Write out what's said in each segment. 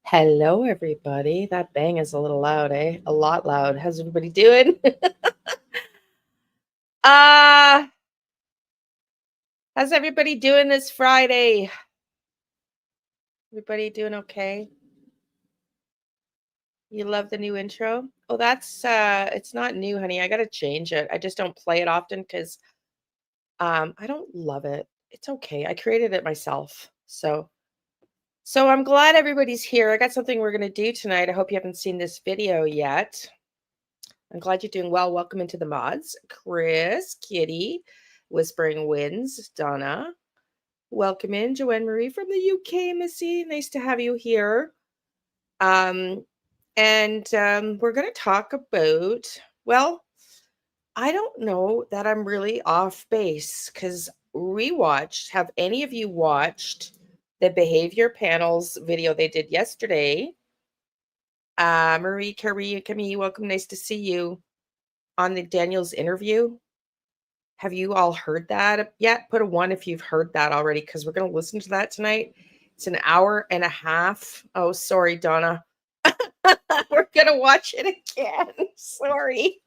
Hello, everybody. That bang is a little loud, eh? A lot loud. How's everybody doing? How's everybody doing this Friday? Everybody doing okay? You love the new intro? Oh, that's it's not new, honey. I gotta change it. I just don't play it often because I don't love it. It's okay. I created it myself. So I'm glad everybody's here. I got something we're gonna do tonight. I hope you haven't seen this video yet. I'm glad you're doing well. Welcome into the mods. Chris, Kitty, Whispering Winds, Donna. Welcome in. Joanne Marie from the UK, Missy. Nice to have you here. We're going to talk about, well, I don't know that I'm really off base because have any of you watched the behavior panels video they did yesterday? Marie, Camille, welcome. Nice to see you on the Daniel's interview. Have you all heard that yet? Put a 1 if you've heard that already, because we're going to listen to that tonight. It's an hour and a half. Oh, sorry, Donna. We're going to watch it again. Sorry.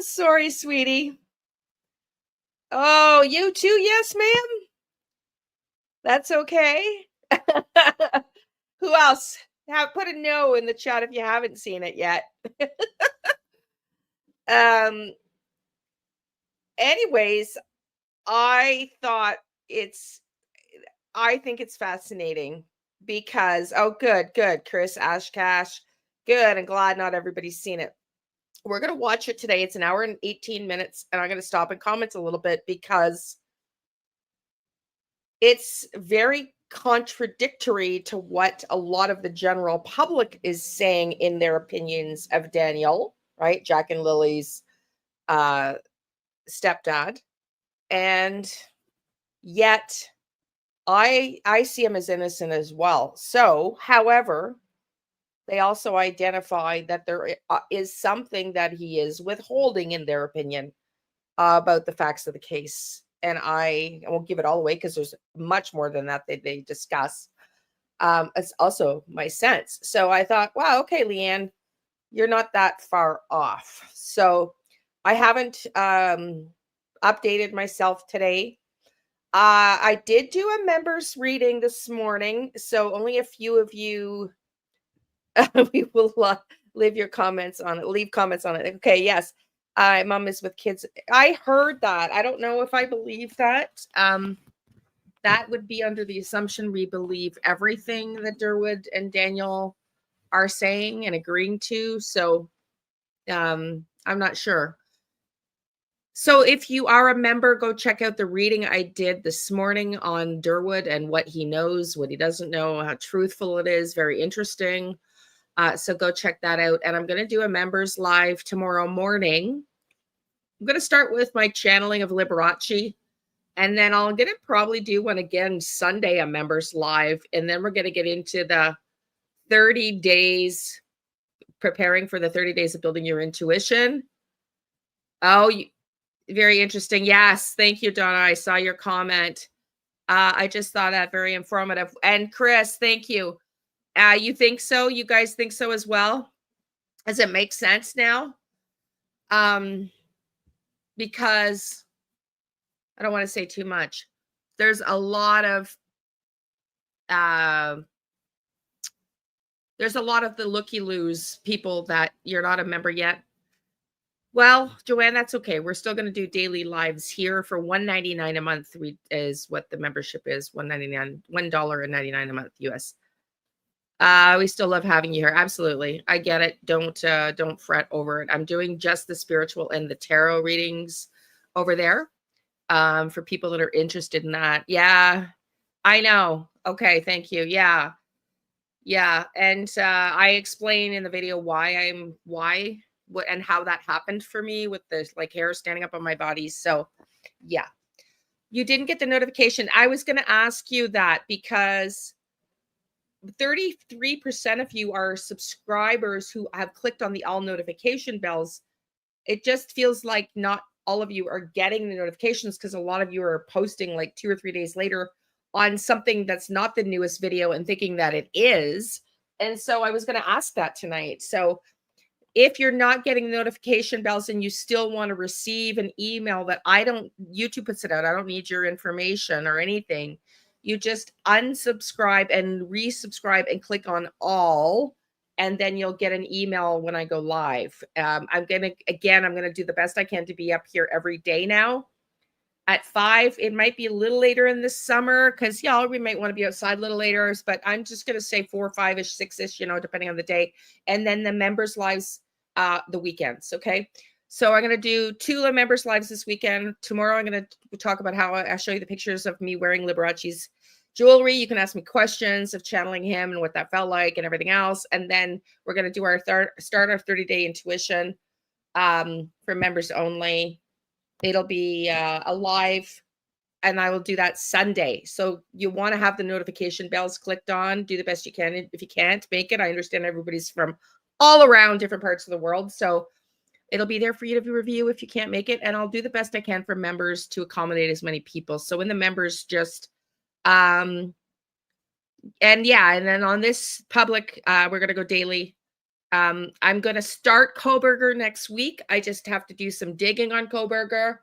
Sorry, sweetie. Oh, you too? Yes, ma'am. That's okay. Who else? Put a no in the chat if you haven't seen it yet. Anyways, I think it's fascinating because, oh, good, Chris Ashcash. Good. I'm glad not everybody's seen it. We're going to watch it today. It's an hour and 18 minutes, and I'm going to stop and comment a little bit because it's very contradictory to what a lot of the general public is saying in their opinions of Daniel, right? Jack and Lily's stepdad. And yet I see him as innocent as well. So, however, they also identify that there is something that he is withholding, in their opinion, about the facts of the case. And I won't give it all away because there's much more than that they discuss. It's also my sense. So I thought, wow, okay, Leanne, you're not that far off. So I haven't updated myself today. I did do a members reading this morning, so only a few of you we will leave comments on it. Okay, yes. Mom is with kids. I heard that. I don't know if I believe that. That would be under the assumption we believe everything that Durwood and Daniel are saying and agreeing to. So I'm not sure. So if you are a member, go check out the reading I did this morning on Durwood and what he knows, what he doesn't know, how truthful it is. Very interesting. So go check that out. And I'm going to do a members live tomorrow morning. I'm going to start with my channeling of Liberace. And then I'm going to probably do one again Sunday, a members live. And then we're going to get into the 30 days preparing for the 30 days of building your intuition. Oh, very interesting. Yes. Thank you, Donna. I saw your comment. I just thought that very informative. And Chris, thank you. You think so? You guys think so as well? Does it make sense now? Because I don't want to say too much. There's a lot of the looky-loos people that you're not a member yet. Well, Joanne, that's okay. We're still going to do daily lives here for $1.99 a month. Is what the membership is. $1.99 a month US. We still love having you here. Absolutely. I get it. Don't fret over it. I'm doing just the spiritual and the tarot readings over there. For people that are interested in that. Yeah, I know. Okay. Thank you. Yeah. Yeah. And, I explain in the video what and how that happened for me with the like hair standing up on my body. So yeah, you didn't get the notification. I was going to ask you that because 33% of you are subscribers who have clicked on the all notification bells. It just feels like not all of you are getting the notifications because a lot of you are posting like 2 or 3 days later on something that's not the newest video and thinking that it is. And so I was going to ask that tonight. So if you're not getting notification bells and you still want to receive an email that YouTube puts it out, I don't need your information or anything. You just unsubscribe and resubscribe and click on all, and then you'll get an email when I go live. I'm going to do the best I can to be up here every day now at 5. It might be a little later in the summer because we might want to be outside a little later, but I'm just going to say 4, 5-ish, 6-ish, depending on the day. And then the members lives the weekends. Okay. So I'm going to do 2 members lives this weekend. Tomorrow, I'm going to talk about how I'll show you the pictures of me wearing Liberace's jewelry. You can ask me questions of channeling him and what that felt like and everything else. And then we're going to do our start our 30-day intuition for members only. It'll be a live, and I will do that Sunday. So you want to have the notification bells clicked on. Do the best you can. If you can't make it, I understand everybody's from all around different parts of the world. So it'll be there for you to review if you can't make it. And I'll do the best I can for members to accommodate as many people. So when the members just, and then on this public, we're going to go daily. I'm going to start Koberger next week. I just have to do some digging on Koberger,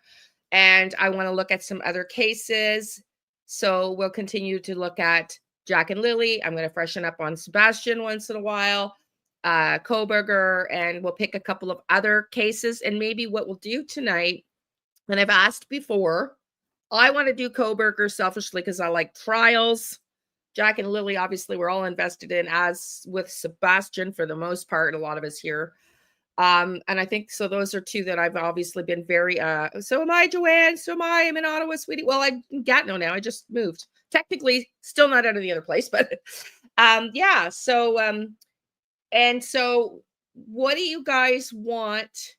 and I want to look at some other cases. So we'll continue to look at Jack and Lilly. I'm going to freshen up on Sebastian once in a while, Koberger, and we'll pick a couple of other cases. And maybe what we'll do tonight, and I've asked before, I want to do Koberger selfishly because I like trials. Jack and Lilly, obviously, we're all invested in, as with Sebastian for the most part, a lot of us here. And I think so. Those are 2 that I've obviously been very, so am I, Joanne. So am I. I'm in Ottawa, sweetie. Well, I'm in Gatineau now. I just moved. Technically, still not out of the other place, but yeah. So, and so what do you guys want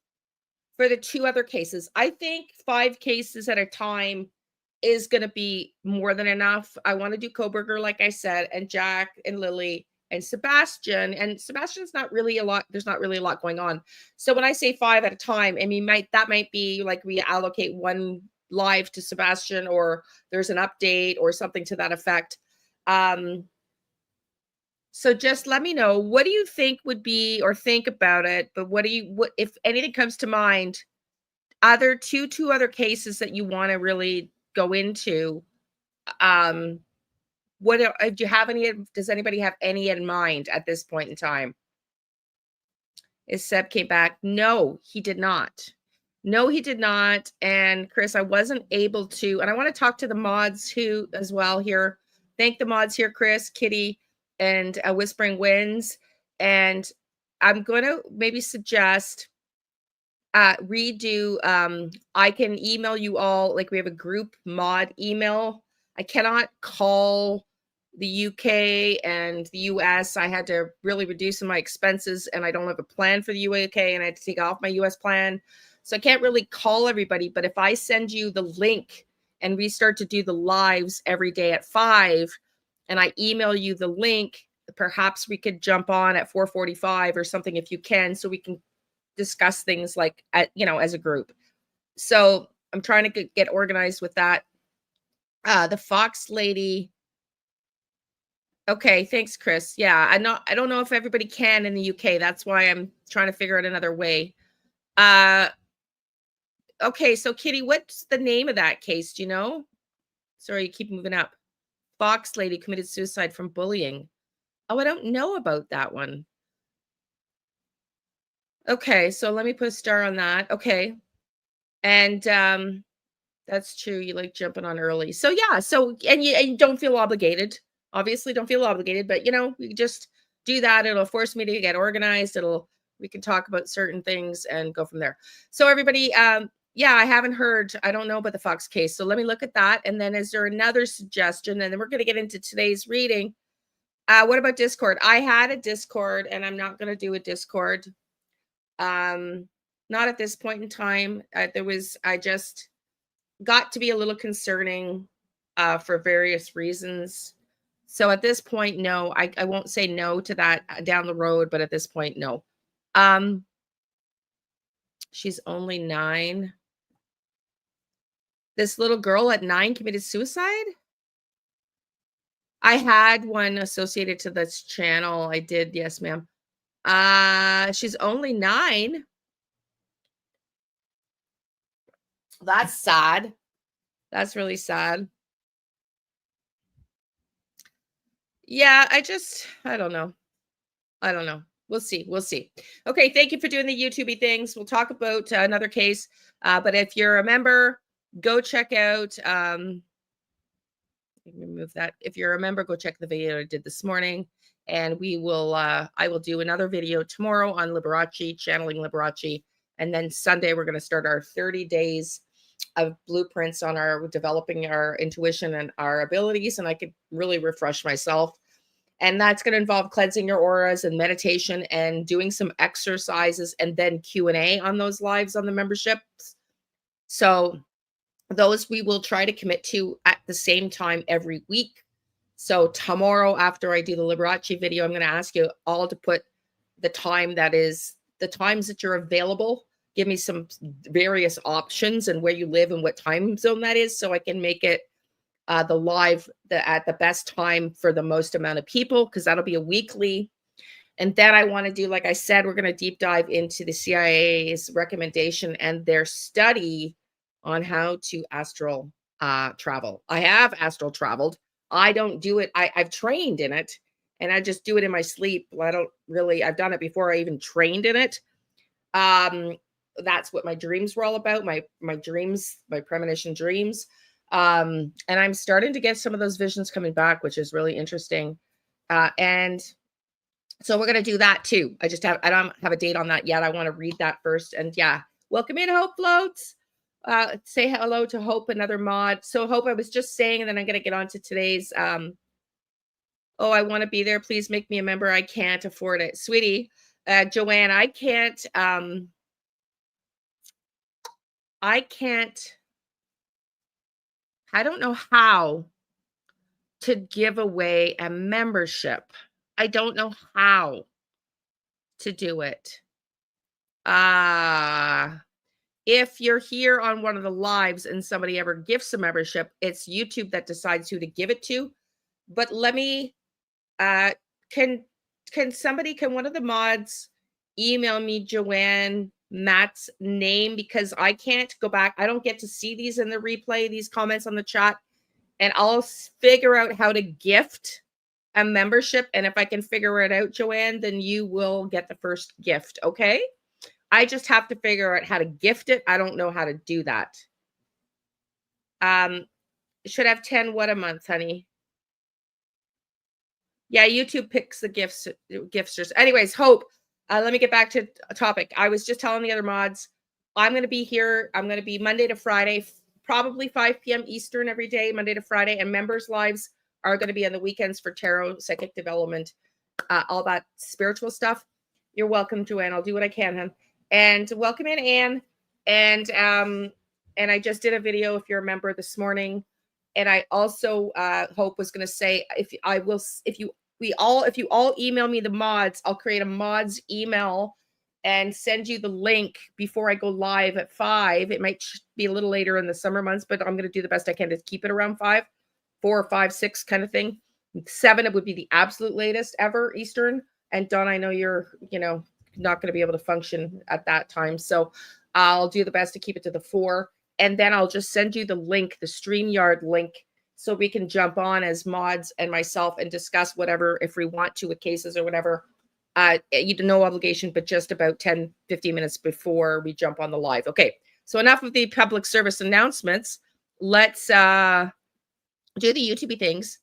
for the 2 other cases? I think 5 cases at a time is going to be more than enough. I want to do Koberger, like I said, and Jack and Lilly and Sebastian. And Sebastian's not really a lot. There's not really a lot going on. So when I say 5 at a time, I mean, that might be like we allocate 1 live to Sebastian, or there's an update or something to that effect. So just let me know, what do you think would be, or think about it, but what if anything comes to mind, other two other cases that you want to really go into? What do you have any? Does anybody have any in mind at this point in time? Is Seb came back? No, he did not. No, he did not. And Chris, I wasn't able to, and I want to talk to the mods who as well here. Thank the mods here, Chris, Kitty, and Whispering Winds. And I'm going to maybe suggest redo. I can email you all, like we have a group mod email. I cannot call the UK and the US. I had to really reduce my expenses, and I don't have a plan for the UK, and I had to take off my US plan. So I can't really call everybody, but if I send you the link and we start to do the lives every day at 5, and I email you the link, perhaps we could jump on at 4:45 or something if you can, so we can discuss things like as a group. So I'm trying to get organized with that. The Fox lady. Okay, thanks, Chris. Yeah, I don't know if everybody can in the UK. That's why I'm trying to figure out another way. Okay, so Kitty, what's the name of that case? Do you know? Sorry, you keep moving up. Fox lady committed suicide from bullying. Oh, I don't know about that one. Okay, so let me put a star on that. Okay. And that's true. You like jumping on early. So yeah, so and you don't feel obligated. Obviously don't feel obligated, but you just do that. It'll force me to get organized. We can talk about certain things and go from there. So everybody, yeah, I haven't heard. I don't know about the Fox case. So let me look at that. And then is there another suggestion? And then we're going to get into today's reading. What about Discord? I had a Discord and I'm not going to do a Discord. Not at this point in time. I just got to be a little concerning for various reasons. So at this point, no, I won't say no to that down the road, but at this point, no. She's only 9. This little girl at 9 committed suicide? I had one associated to this channel. I did, yes, ma'am. She's only 9. That's sad. That's really sad. Yeah, I don't know. I don't know. We'll see. We'll see. Okay, thank you for doing the YouTubey things. We'll talk about another case. But if you're a member, go check out. Remove that. If you're a member, go check the video I did this morning. And we will. I will do another video tomorrow on Liberace, channeling Liberace, and then Sunday we're going to start our 30 days of blueprints on our developing our intuition and our abilities. And I could really refresh myself. And that's going to involve cleansing your auras and meditation and doing some exercises and then Q&A on those lives on the memberships. So those we will try to commit to at the same time every week. So tomorrow after I do the Liberace video, I'm going to ask you all to put the time that is the times that you're available. Give me some various options and where you live and what time zone that is so I can make it the live at the best time for the most amount of people, because that'll be a weekly. And then I want to do, like I said, we're going to deep dive into the CIA's recommendation and their study on how to astral travel. I have astral traveled. I don't do it. I've trained in it and I just do it in my sleep. I've done it before I even trained in it. That's what my dreams were all about. My dreams, my premonition dreams. And I'm starting to get some of those visions coming back, which is really interesting. And so we're going to do that too. I don't have a date on that yet. I want to read that first. And yeah, welcome in, Hope Floats. Say hello to Hope, another mod. So Hope, I was just saying, and then I'm going to get on to today's, oh, I want to be there. Please make me a member. I can't afford it. Sweetie, Joanne, I don't know how to give away a membership. I don't know how to do it. If you're here on one of the lives and somebody ever gifts a membership, it's YouTube that decides who to give it to. But let me, can one of the mods email me Joanne Matt's name, because I can't go back. I don't get to see these in the replay, these comments on the chat, and I'll figure out how to gift a membership. And if I can figure it out, Joanne, then you will get the first gift. Okay. I just have to figure out how to gift it. I don't know how to do that. Should have 10 what a month, honey? Yeah, YouTube picks the giftsters. Anyways, Hope, let me get back to a topic. I was just telling the other mods, I'm going to be here. I'm going to be Monday to Friday, probably 5 p.m. Eastern every day, Monday to Friday. And members' lives are going to be on the weekends for tarot, psychic development, all that spiritual stuff. You're welcome, Joanne. I'll do what I can, hon. And welcome in, Anne. And I just did a video, if you're a member, this morning. And I also Hope was going to say, if you if you all email me the mods, I'll create a mods email and send you the link before I go live at 5. It might be a little later in the summer months, but I'm going to do the best I can to keep it around 5, 4 or 5, 6 kind of thing. 7, it would be the absolute latest ever Eastern. And Don, I know you're, not going to be able to function at that time. So I'll do the best to keep it to the 4. And then I'll just send you the link, the StreamYard link, so we can jump on as mods and myself and discuss whatever, if we want to, with cases or whatever. You do no obligation, but just about 10, 15 minutes before we jump on the live. Okay, so enough of the public service announcements. Let's do the YouTube things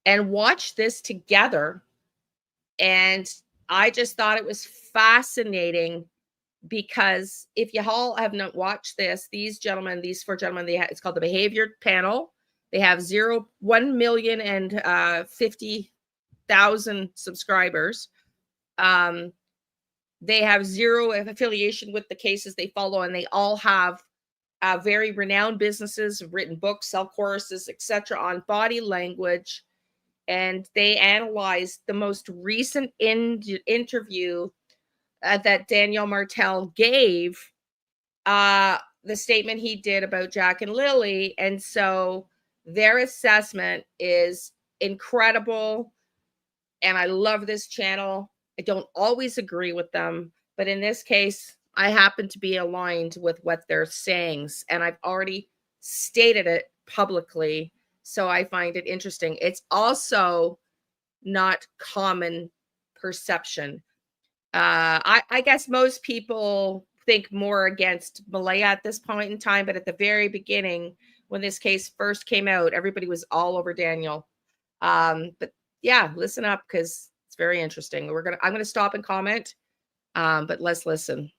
and watch this together. And I just thought it was fascinating, because if you all have not watched this, these 4 gentlemen, it's called the Behavior Panel. They have 1,050,000 subscribers. They have zero affiliation with the cases they follow, and they all have very renowned businesses, written books, sell courses, etc. on body language. And they analyzed the most recent interview that Daniel Martell gave, the statement he did about Jack and Lilly. And so their assessment is incredible. And I love this channel. I don't always agree with them, but in this case, I happen to be aligned with what they're saying. And I've already stated it publicly. So I find it interesting. It's also not common perception. I guess most people think more against Malaya at this point in time, but at the very beginning, when this case first came out, everybody was all over Daniel. But yeah, listen up, because it's very interesting. I'm gonna stop and comment, but let's listen.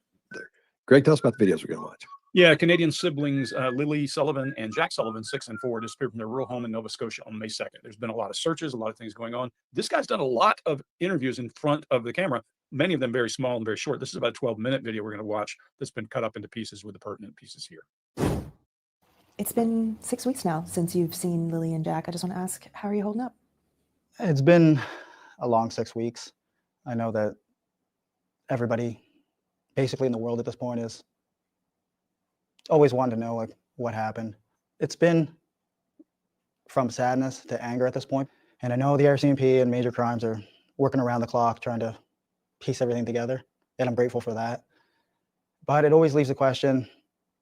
Greg, tell us about the videos we're gonna watch. Yeah, Canadian siblings Lilly Sullivan and Jack Sullivan, 6 and 4, disappeared from their rural home in Nova Scotia on May 2nd. There's been a lot of searches, a lot of things going on. This guy's done a lot of interviews in front of the camera, many of them very small and very short. This is about a 12-minute video we're going to watch that's been cut up into pieces with the pertinent pieces here. It's been 6 weeks now since you've seen Lilly and Jack. I just want to ask, how are you holding up? It's been a long 6 weeks. I know that everybody basically in the world at this point is always wanted to know, like, what happened. It's been from sadness to anger at this point. And I know the RCMP and major crimes are working around the clock trying to piece everything together, and I'm grateful for that. But it always leaves the question,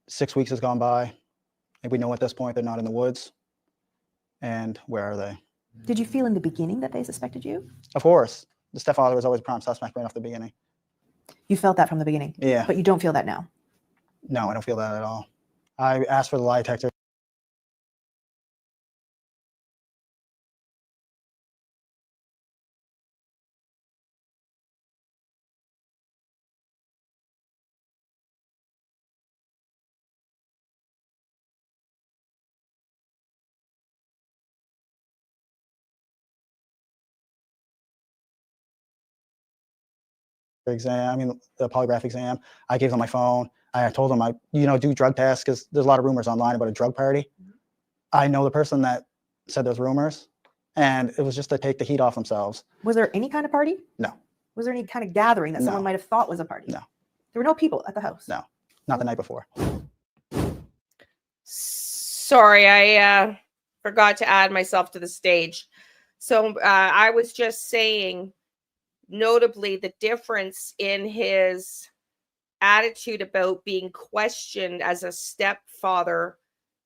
6 weeks has gone by, and we know at this point they're not in the woods. And where are they? Did you feel in the beginning that they suspected you? Of course. The stepfather was always a prime suspect right off the beginning. You felt that from the beginning? Yeah. But you don't feel that now? No, I don't feel that at all. I asked for the lie detector. Exam, I mean, the polygraph exam. I gave them my phone. I told them I, do drug tests, because there's a lot of rumors online about a drug party. I know the person that said those rumors, and it was just to take the heat off themselves. Was there any kind of party? No. Was there any kind of gathering that someone might have thought was a party? No. There were no people at the house? No, not the night before. Sorry, I forgot to add myself to the stage. So I was just saying, notably, the difference in his attitude about being questioned as a stepfather,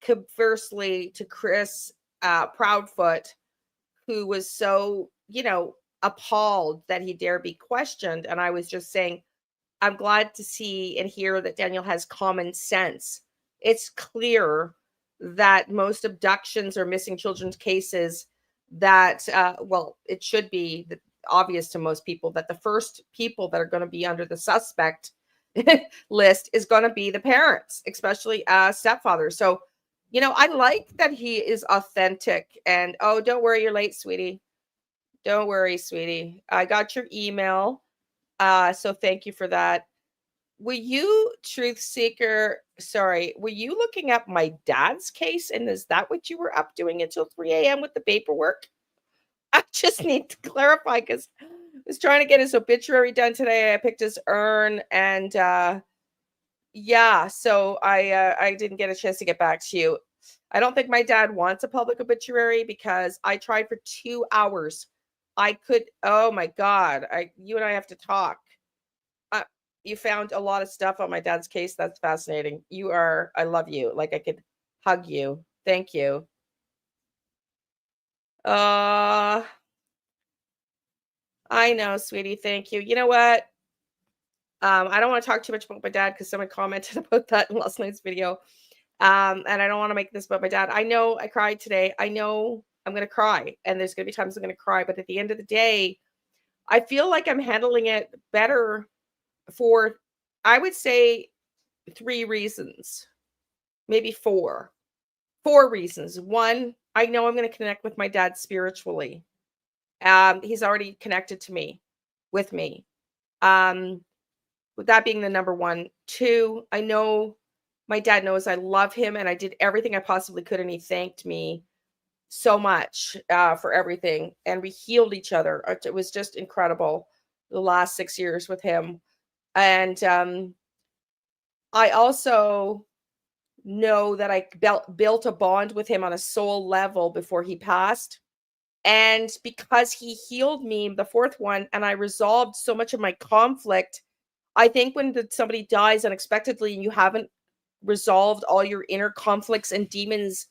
conversely to Chris Proudfoot, who was so, appalled that he dare be questioned. And I was just saying, I'm glad to see and hear that Daniel has common sense. It's clear that most abductions or missing children's cases that, it should be obvious to most people that the first people that are going to be under the suspect list is going to be the parents, especially stepfather. So, I like that he is authentic. And oh, don't worry, you're late, sweetie. Don't worry, sweetie. I got your email. So thank you for that. Were you, truth seeker, were you looking up my dad's case? And is that what you were up doing until 3 a.m. with the paperwork? I just need to clarify because I was trying to get his obituary done today. I picked his urn, and yeah, so I didn't get a chance to get back to you. I don't think my dad wants a public obituary because I tried for 2 hours. I could, oh my God, you and I have to talk. You found a lot of stuff on my dad's case. That's fascinating. I love you. Like I could hug you. Thank you. I know, sweetie. Thank you. You know what? I don't want to talk too much about my dad because someone commented about that in last night's video. And I don't want to make this about my dad. I know I cried today. I know I'm going to cry, and there's going to be times I'm going to cry. But at the end of the day, I feel like I'm handling it better for, I would say, 3 reasons, maybe 4. 4 reasons. 1, I know I'm going to connect with my dad spiritually. He's already connected to me, with me. With that being the number 1. 2, I know my dad knows I love him and I did everything I possibly could, and he thanked me so much for everything, and we healed each other. It was just incredible the last 6 years with him. And I also know that I built a bond with him on a soul level before he passed. And because he healed me, the 4th one, and I resolved so much of my conflict. I think when somebody dies unexpectedly and you haven't resolved all your inner conflicts and demons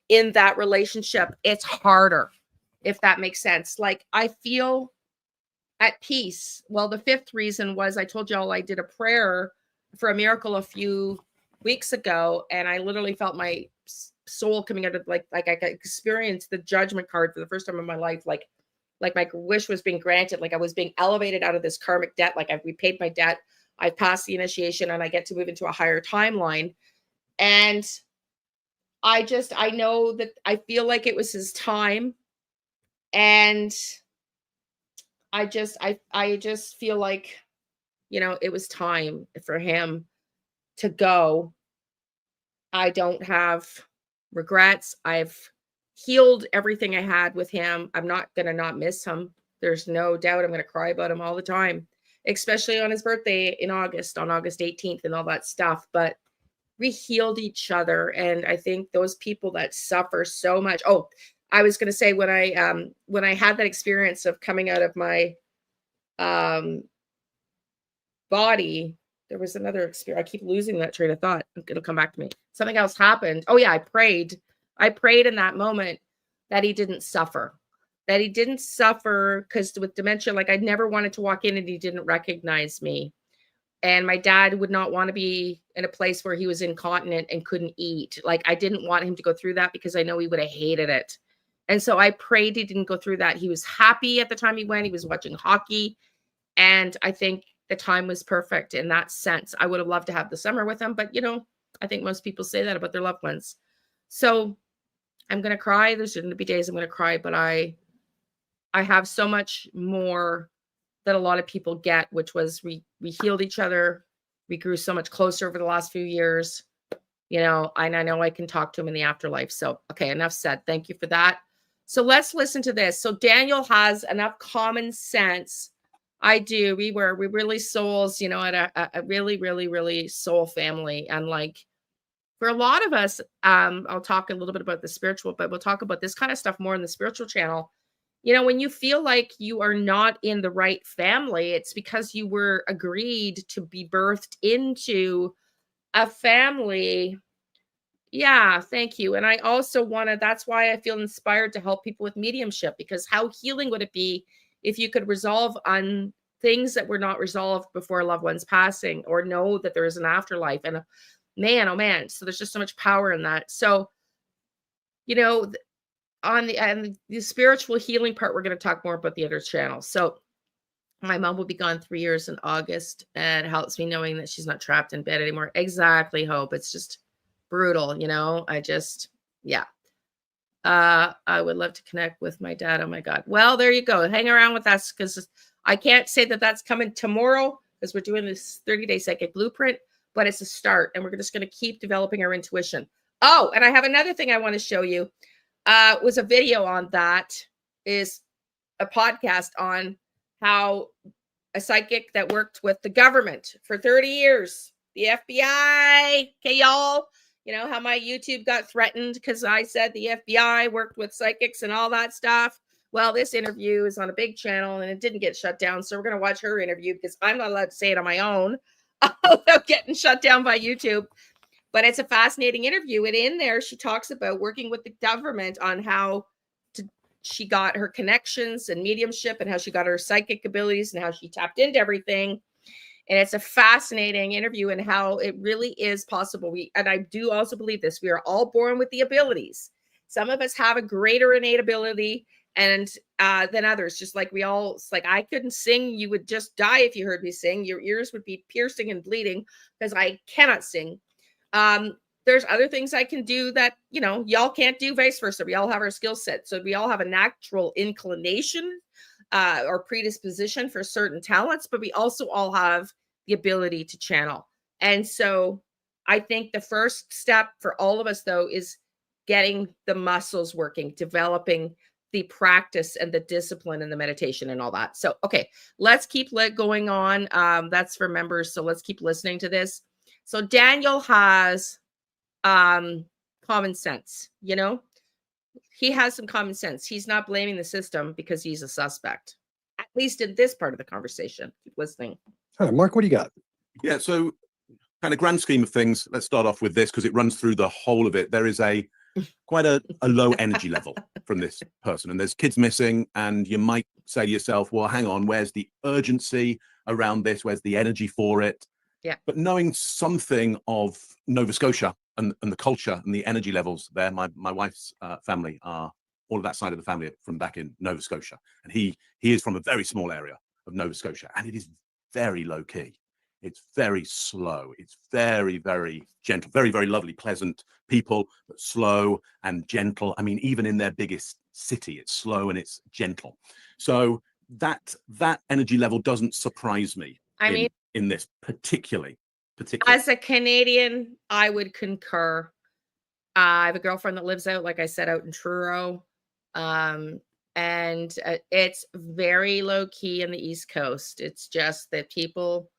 in that relationship, it's harder, if that makes sense. Like I feel at peace. Well, the 5th reason was, I told y'all I did a prayer for a miracle a few weeks ago, and I literally felt my soul coming out of like I experienced the judgment card for the first time in my life, like my wish was being granted, like I was being elevated out of this karmic debt, like I've repaid my debt, I passed the initiation, and I get to move into a higher timeline. And I know that I feel like it was his time, and I just feel like, it was time for him to go. I don't have regrets. I've healed everything I had with him. I'm not going to not miss him. There's no doubt I'm going to cry about him all the time, especially on his birthday on August 18th and all that stuff. But we healed each other. And I think those people that suffer so much. Oh, I was going to say, when I had that experience of coming out of my body, there was another experience. I keep losing that train of thought. It'll come back to me. Something else happened. Oh yeah, I prayed in that moment that he didn't suffer. Because with dementia, like I never wanted to walk in and he didn't recognize me. And my dad would not want to be in a place where he was incontinent and couldn't eat. Like I didn't want him to go through that because I know he would have hated it. And so I prayed he didn't go through that. He was happy at the time he went. He was watching hockey. And I think the time was perfect in that sense. I would have loved to have the summer with him, but I think most people say that about their loved ones. So I'm going to cry. There's going to be days I'm going to cry, but I have so much more that a lot of people get, which was we healed each other. We grew so much closer over the last few years, and I know I can talk to him in the afterlife. So, okay, enough said. Thank you for that. So let's listen to this. So Daniel has enough common sense. I do. We're really souls, at a really, really, really soul family. And like for a lot of us, I'll talk a little bit about the spiritual, but we'll talk about this kind of stuff more in the spiritual channel. When you feel like you are not in the right family, it's because you were agreed to be birthed into a family. Yeah, thank you. And I also that's why I feel inspired to help people with mediumship, because how healing would it be if you could resolve on things that were not resolved before a loved one's passing, or know that there is an afterlife. And man, oh man. So there's just so much power in that. So, on the spiritual healing part, we're going to talk more about the other channels. So my mom will be gone 3 years in August, and it helps me knowing that she's not trapped in bed anymore. Exactly, Hope. It's just brutal, yeah. I would love to connect with my dad. Oh my God. Well, there you go. Hang around with us, because I can't say that that's coming tomorrow, because we're doing this 30-day psychic blueprint, but it's a start, and we're just going to keep developing our intuition. Oh, and I have another thing I want to show you. Was a video on that. Is a podcast on how a psychic that worked with the government for 30 years, the FBI, okay, y'all, you know, how my YouTube got threatened because I said the FBI worked with psychics and all that stuff. Well, this interview is on a big channel and it didn't get shut down. So we're going to watch her interview because I'm not allowed to say it on my own without getting shut down by YouTube. But it's a fascinating interview. And in there, she talks about working with the government on how she got her connections and mediumship and how she got her psychic abilities and how she tapped into everything. And it's a fascinating interview and how it really is possible. And I do also believe this, we are all born with the abilities. Some of us have a greater innate ability and than others, just like we all, it's like I couldn't sing. You would just die if you heard me sing. Your ears would be piercing and bleeding because I cannot sing. There's other things I can do that, you know, y'all can't do, vice versa. We all have our skill set. So we all have a natural inclination or predisposition for certain talents, but we also all have the ability to channel. And so I think the first step for all of us, though, is getting the muscles working, developing the practice and the discipline and the meditation and all that. So, okay, let's keep going on. That's for members. So let's keep listening to this. So Daniel has common sense, you know, he has some common sense. He's not blaming the system because he's a suspect, at least in this part of the conversation. Keep listening. All right, Mark, what do you got? Yeah, so kind of grand scheme of things, let's start off with this because it runs through the whole of it. There is quite a low energy level from this person, and there's kids missing, and you might say to yourself, well, hang on, where's the urgency around this? Where's the energy for it? Yeah. But knowing something of Nova Scotia and the culture and the energy levels there, my wife's family are all of that side of the family from back in Nova Scotia, and he is from a very small area of Nova Scotia, and it is very low key. It's very slow. It's very, very gentle, very, very lovely, pleasant people, but slow and gentle. I mean, even in their biggest city, it's slow and it's gentle. So that energy level doesn't surprise me. I mean, in this particularly. As a Canadian, I would concur. I have a girlfriend that lives out, like I said, out in Truro. And it's very low key in the East Coast. It's just that people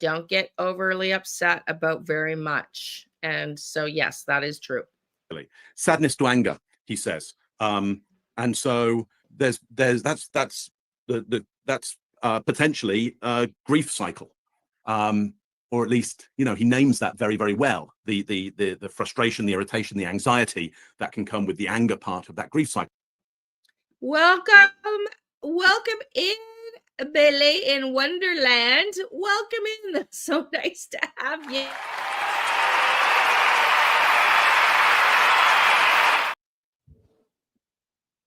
don't get overly upset about very much. And so, yes, that is true. Sadness to anger, he says. And so that's potentially a grief cycle. Or at least, you know, he names that very, very well. The frustration, the irritation, the anxiety that can come with the anger part of that grief cycle. Welcome in, Billy in Wonderland. Welcome in. So nice to have you.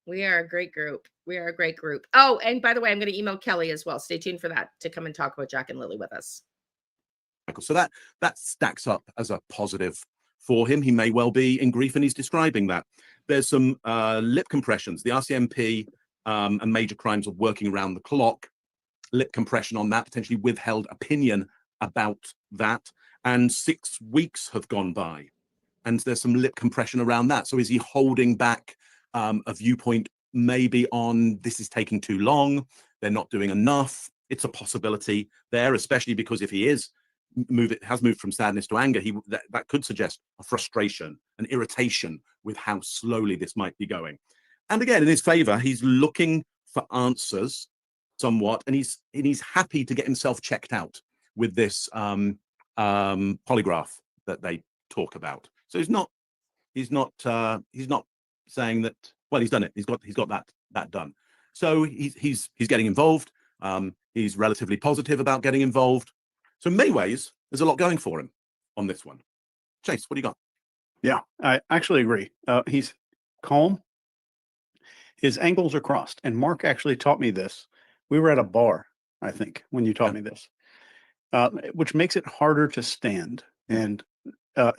We are a great group. We are a great group. Oh, and by the way, I'm going to email Kelly as well. Stay tuned for that to come and talk about Jack and Lily with us. So that stacks up as a positive for him. He may well be in grief, and he's describing that. There's some lip compressions. The RCMP and major crimes of working around the clock, lip compression on that, potentially withheld opinion about that. And 6 weeks have gone by, and there's some lip compression around that. So is he holding back a viewpoint maybe on this is taking too long, they're not doing enough? It's a possibility there, especially because if he has moved from sadness to anger, that could suggest a frustration, an irritation with how slowly this might be going. And again, in his favor, he's looking for answers somewhat, and he's happy to get himself checked out with this polygraph that they talk about. So he's not saying that, well, he's done it. He's got that done. So he's getting involved. He's relatively positive about getting involved. So in many ways, there's a lot going for him on this one. Chase, what do you got? Yeah, I actually agree. He's calm. His angles are crossed. And Mark actually taught me this. We were at a bar, I think, when you taught me this, which makes it harder to stand. And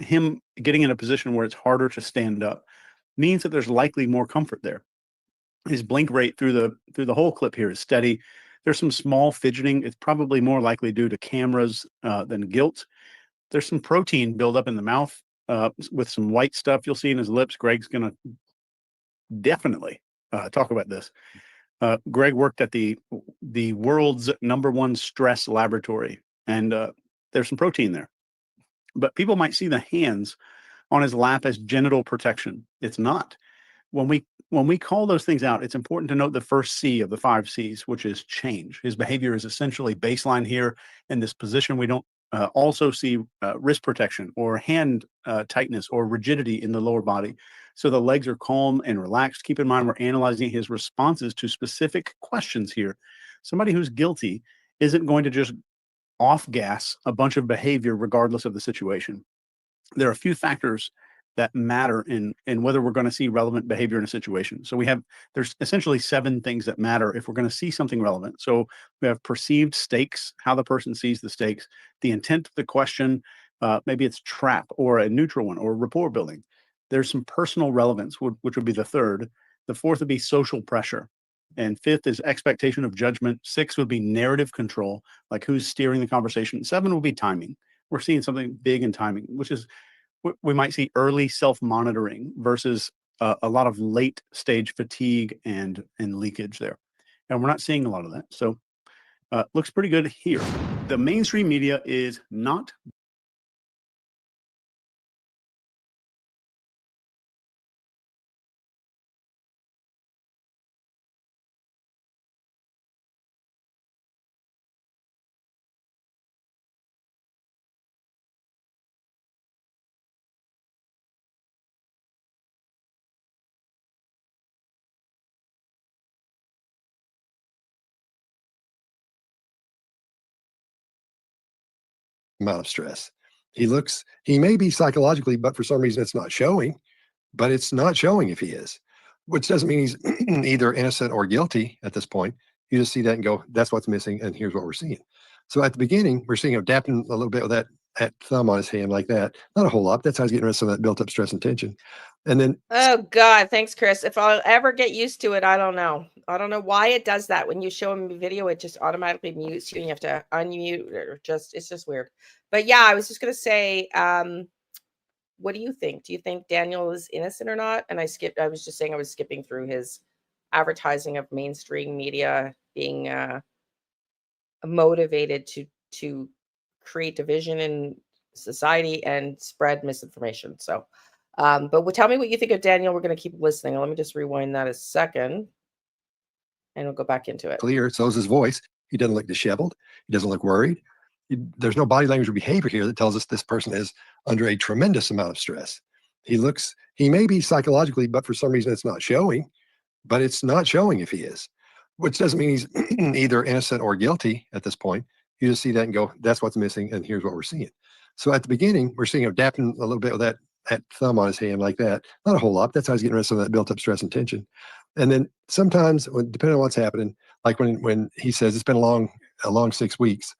him getting in a position where it's harder to stand up means that there's likely more comfort there. His blink rate through the whole clip here is steady. There's some small fidgeting. It's probably more likely due to cameras than guilt. There's some protein buildup in the mouth with some white stuff you'll see in his lips. Greg's going to definitely talk about this. Greg worked at the world's #1 stress laboratory, and there's some protein there. But people might see the hands on his lap as genital protection. It's not. When we call those things out, it's important to note the first C of the 5 C's, which is change. His behavior is essentially baseline here in this position. We don't also see wrist protection or hand tightness or rigidity in the lower body. So the legs are calm and relaxed. Keep in mind, we're analyzing his responses to specific questions here. Somebody who's guilty isn't going to just off gas a bunch of behavior regardless of the situation. There are a few factors that matter in whether we're going to see relevant behavior in a situation. So there's essentially 7 things that matter if we're going to see something relevant. So we have perceived stakes, how the person sees the stakes, the intent of the question, maybe it's trap or a neutral one or rapport building. There's some personal relevance, which would be the 3rd. The 4th would be social pressure. And 5th is expectation of judgment. 6 would be narrative control, like who's steering the conversation. 7 would be timing. We're seeing something big in timing, which is we might see early self-monitoring versus a lot of late stage fatigue and leakage there. And we're not seeing a lot of that. So looks pretty good here. The mainstream media is not Amount of stress. He may be psychologically, but for some reason it's not showing, but it's not showing if he is, which doesn't mean he's either innocent or guilty at this point. You just see that and go, that's what's missing. And here's what we're seeing. So at the beginning, we're seeing him dapping a little bit with that thumb on his hand like that. Not a whole lot. That's how he's getting rid of some of that built up stress and tension. And then, Oh God, thanks, Chris. If I'll ever get used to it, I don't know. I don't know why it does that. When you show him a video, it just automatically mutes you and you have to unmute or it's just weird. But yeah, I was just gonna say, what do you think? Do you think Daniel is innocent or not? And I was just saying I was skipping through his advertising of mainstream media being motivated to create division in society and spread misinformation. So but tell me what you think of Daniel. We're going to keep listening. Let me just rewind that a second and we'll go back into it. clear, so's his voice. He doesn't look disheveled. He doesn't look worried. There's no body language or behavior here that tells us this person is under a tremendous amount of stress. He may be psychologically, but for some reason it's not showing, but it's not showing if he is, which doesn't mean he's either innocent or guilty at this point. You just see that and go, that's what's missing. And here's what we're seeing. So at the beginning, we're seeing him dapping a little bit with that thumb on his hand like that. Not a whole lot. That's how he's getting rid of some of that built up stress and tension. And then sometimes, depending on what's happening, like when he says it's been a long 6 weeks,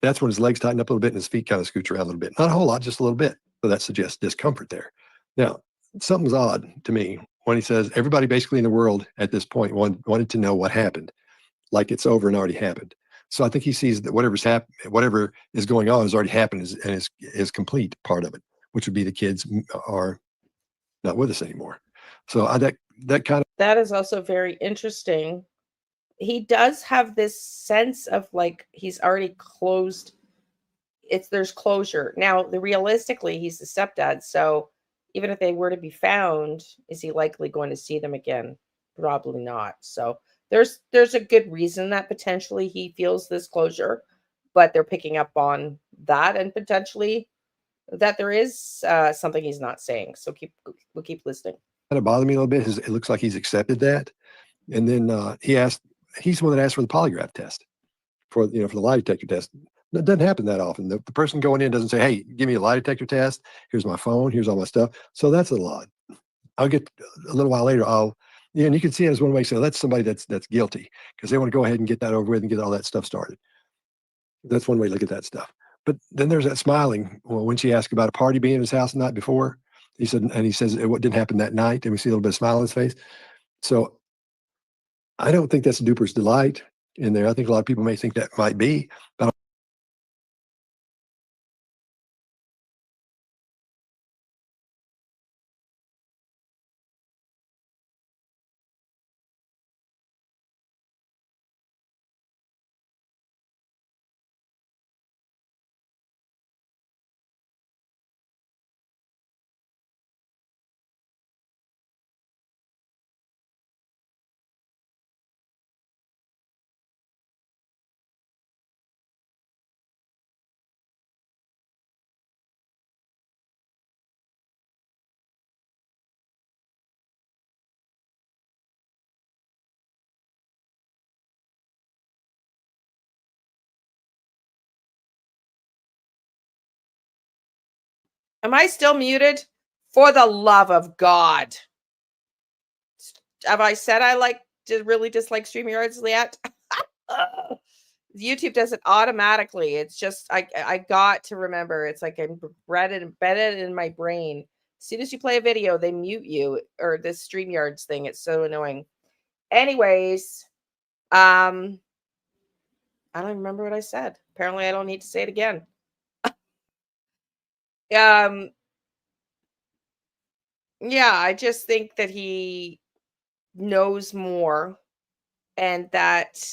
that's when his legs tighten up a little bit and his feet kind of scooch around a little bit. Not a whole lot, just a little bit. But that suggests discomfort there. Now, something's odd to me when he says everybody basically in the world at this point wanted to know what happened, like it's over and already happened. So I think he sees that whatever is going on has already happened and is complete part of it, which would be the kids are not with us anymore. So That is also very interesting. He does have this sense of like he's already closed. There's closure. Now, realistically, he's the stepdad. So even if they were to be found, is he likely going to see them again? Probably not. So there's a good reason that potentially he feels this closure, but they're picking up on that and potentially that there is something he's not saying. So we'll keep listening. kind of bothered me a little bit. It looks like he's accepted that. And then he's the one that asked for the polygraph test for the lie detector test. That doesn't happen that often. The person going in doesn't say, hey, give me a lie detector test. Here's my phone. Here's all my stuff. So that's a lot. I'll get a little while later. And you can see it as one way. So that's somebody that's guilty because they want to go ahead and get that over with and get all that stuff started. That's one way to look at that stuff. But then there's that smiling. Well, when she asked about a party being in his house the night before, he says it didn't happen that night. And we see a little bit of smile on his face. So I don't think that's duper's delight in there. I think a lot of people may think that might be, but Am I still muted? For the love of God. Have I said I really dislike StreamYards yet? YouTube does it automatically. It's just I got to remember. It's like embedded in my brain. As soon as you play a video, they mute you, or this StreamYards thing. It's so annoying. Anyways, I don't remember what I said. Apparently, I don't need to say it again. Yeah, I just think that he knows more, and that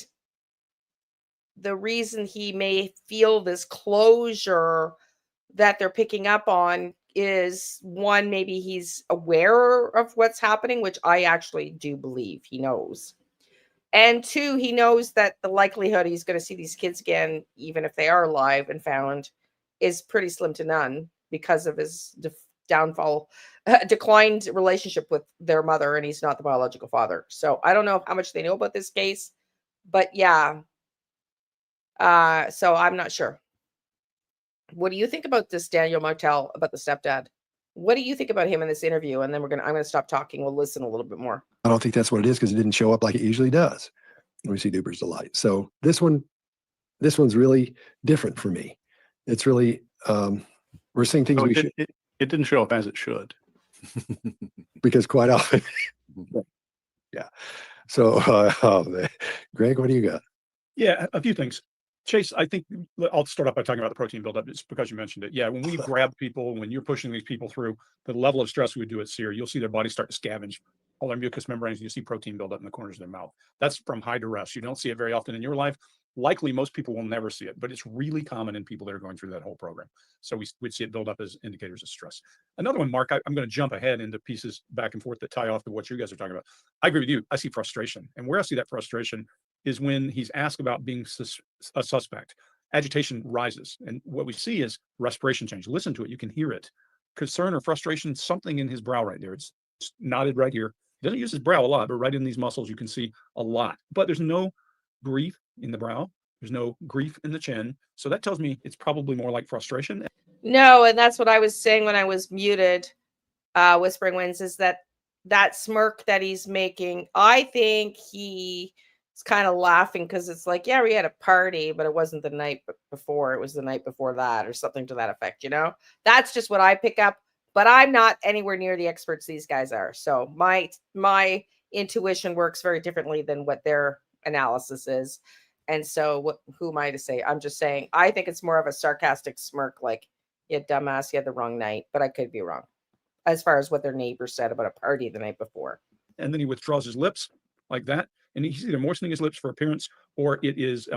the reason he may feel this closure that they're picking up on is, one, maybe he's aware of what's happening, which I actually do believe he knows. And two, he knows that the likelihood he's going to see these kids again, even if they are alive and found, is pretty slim to none because of his declined relationship with their mother, and he's not the biological father. So I don't know how much they know about this case, but yeah. So I'm not sure. What do you think about this Daniel Martell, about the stepdad? What do you think about him in this interview? And then I'm gonna stop talking. We'll listen a little bit more. I don't think that's what it is, because it didn't show up like it usually does when we see Duper's Delight. So this one's really different for me. It's really we're seeing things So we should, it didn't show up as it should. because quite often, yeah. So, Greg, what do you got? Yeah, a few things. Chase, I think I'll start off by talking about the protein buildup. It's because you mentioned it. Yeah, when we grab people, when you're pushing these people through, the level of stress we would do at SEER, you'll see their bodies start to scavenge all their mucous membranes, and you see protein buildup in the corners of their mouth. That's from high duress. You don't see it very often in your life. Likely, most people will never see it, but it's really common in people that are going through that whole program. So we'd see it build up as indicators of stress. Another one, Mark, I'm going to jump ahead into pieces back and forth that tie off to what you guys are talking about. I agree with you. I see frustration. And where I see that frustration is when he's asked about being a suspect. Agitation rises. And what we see is respiration change. Listen to it. You can hear it. Concern or frustration, something in his brow right there. It's knotted right here. He doesn't use his brow a lot, but right in these muscles, you can see a lot. But there's no grief in the brow. There's no grief in the chin. So that tells me it's probably more like frustration. No, and that's what I was saying when I was muted, Whispering Winds, is that smirk that he's making, I think he is kind of laughing because it's like, yeah, we had a party, but it wasn't the night before. It was the night before that, or something to that effect, you know? That's just what I pick up, but I'm not anywhere near the experts these guys are. So my intuition works very differently than what their analysis is. And so who am I to say? I'm just saying, I think it's more of a sarcastic smirk, like, yeah, dumbass, you had the wrong night, but I could be wrong as far as what their neighbors said about a party the night before. And then he withdraws his lips like that. And he's either moistening his lips for appearance, or it's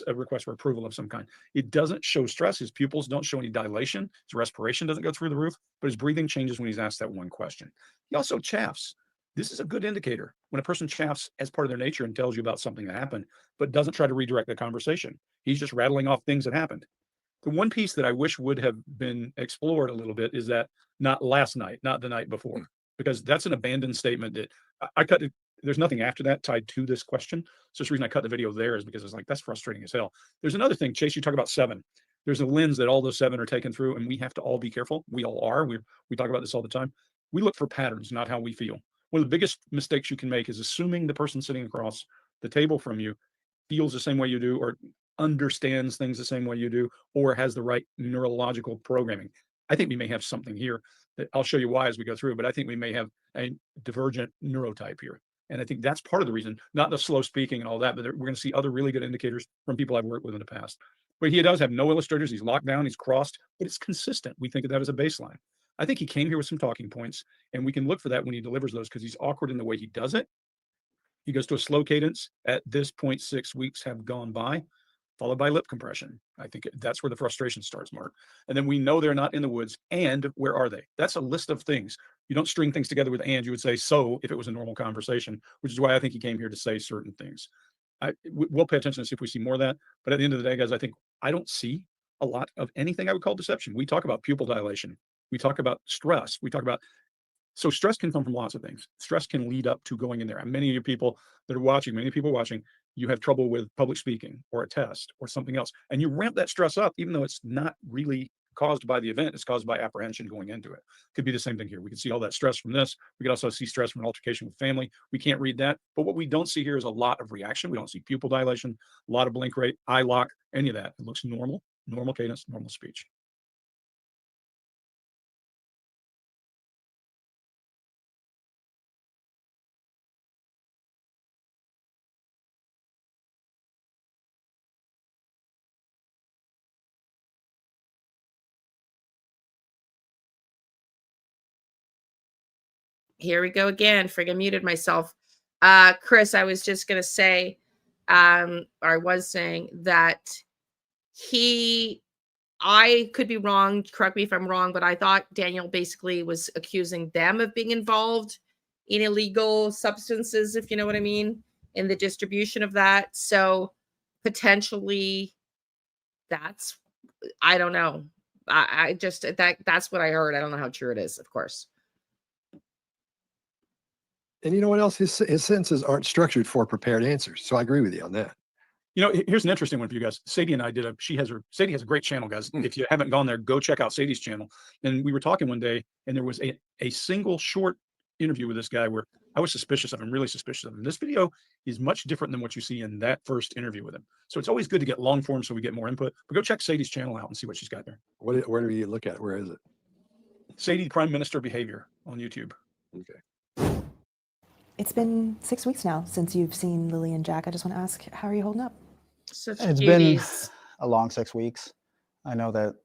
a request for approval of some kind. It doesn't show stress. His pupils don't show any dilation. His respiration doesn't go through the roof, but his breathing changes when he's asked that one question. He also chaffs. This is a good indicator when a person chaffs as part of their nature and tells you about something that happened, but doesn't try to redirect the conversation. He's just rattling off things that happened. The one piece that I wish would have been explored a little bit is that not last night, not the night before, because that's an abandoned statement that I cut it. There's nothing after that tied to this question. So the reason I cut the video there is because it's like, that's frustrating as hell. There's another thing, Chase, you talk about 7. There's a lens that all those 7 are taken through, and we have to all be careful. We all are. We talk about this all the time. We look for patterns, not how we feel. One of the biggest mistakes you can make is assuming the person sitting across the table from you feels the same way you do, or understands things the same way you do, or has the right neurological programming. I think we may have something here that I'll show you why as we go through, but I think we may have a divergent neurotype here. And I think that's part of the reason, not the slow speaking and all that, but we're going to see other really good indicators from people I've worked with in the past. But he does have no illustrators. He's locked down, he's crossed, but it's consistent. We think of that as a baseline. I think he came here with some talking points, and we can look for that when he delivers those, because he's awkward in the way he does it. He goes to a slow cadence. At this point, 6 weeks have gone by, followed by lip compression. I think that's where the frustration starts, Mark. And then we know they're not in the woods. And where are they? That's a list of things. You don't string things together with and. You would say so if it was a normal conversation, which is why I think he came here to say certain things. We'll pay attention to see if we see more of that. But at the end of the day, guys, I don't see a lot of anything I would call deception. We talk about pupil dilation. We talk about stress. We talk about, so stress can come from lots of things. Stress can lead up to going in there. And many of you people that are watching, you have trouble with public speaking or a test or something else. And you ramp that stress up, even though it's not really caused by the event. It's caused by apprehension going into it. Could be the same thing here. We can see all that stress from this. We could also see stress from an altercation with family. We can't read that. But what we don't see here is a lot of reaction. We don't see pupil dilation, a lot of blink rate, eye lock, any of that. It looks normal, normal cadence, normal speech. Here we go again. Friggin' muted myself. Chris, I was just gonna say, or I was saying that I could be wrong, correct me if I'm wrong, but I thought Daniel basically was accusing them of being involved in illegal substances, if you know what I mean, in the distribution of that. So potentially that's, I don't know. I just, that's what I heard. I don't know how true it is, of course. And you know what else? His sentences aren't structured for prepared answers. So I agree with you on that. You know, here's an interesting one for you guys. Sadie and I did Sadie has a great channel, guys. If you haven't gone there, go check out Sadie's channel. And we were talking one day, and there was a single short interview with this guy where I was suspicious of him, really suspicious of him. This video is much different than what you see in that first interview with him. So it's always good to get long form so we get more input. But go check Sadie's channel out and see what she's got there. Where do you look at? Where is it? Sadie Prime Minister Behavior on YouTube. Okay. It's been 6 weeks now since you've seen Lilly and Jack. I just want to ask, how are you holding up? Such It's been cuties. a long 6 weeks. I know that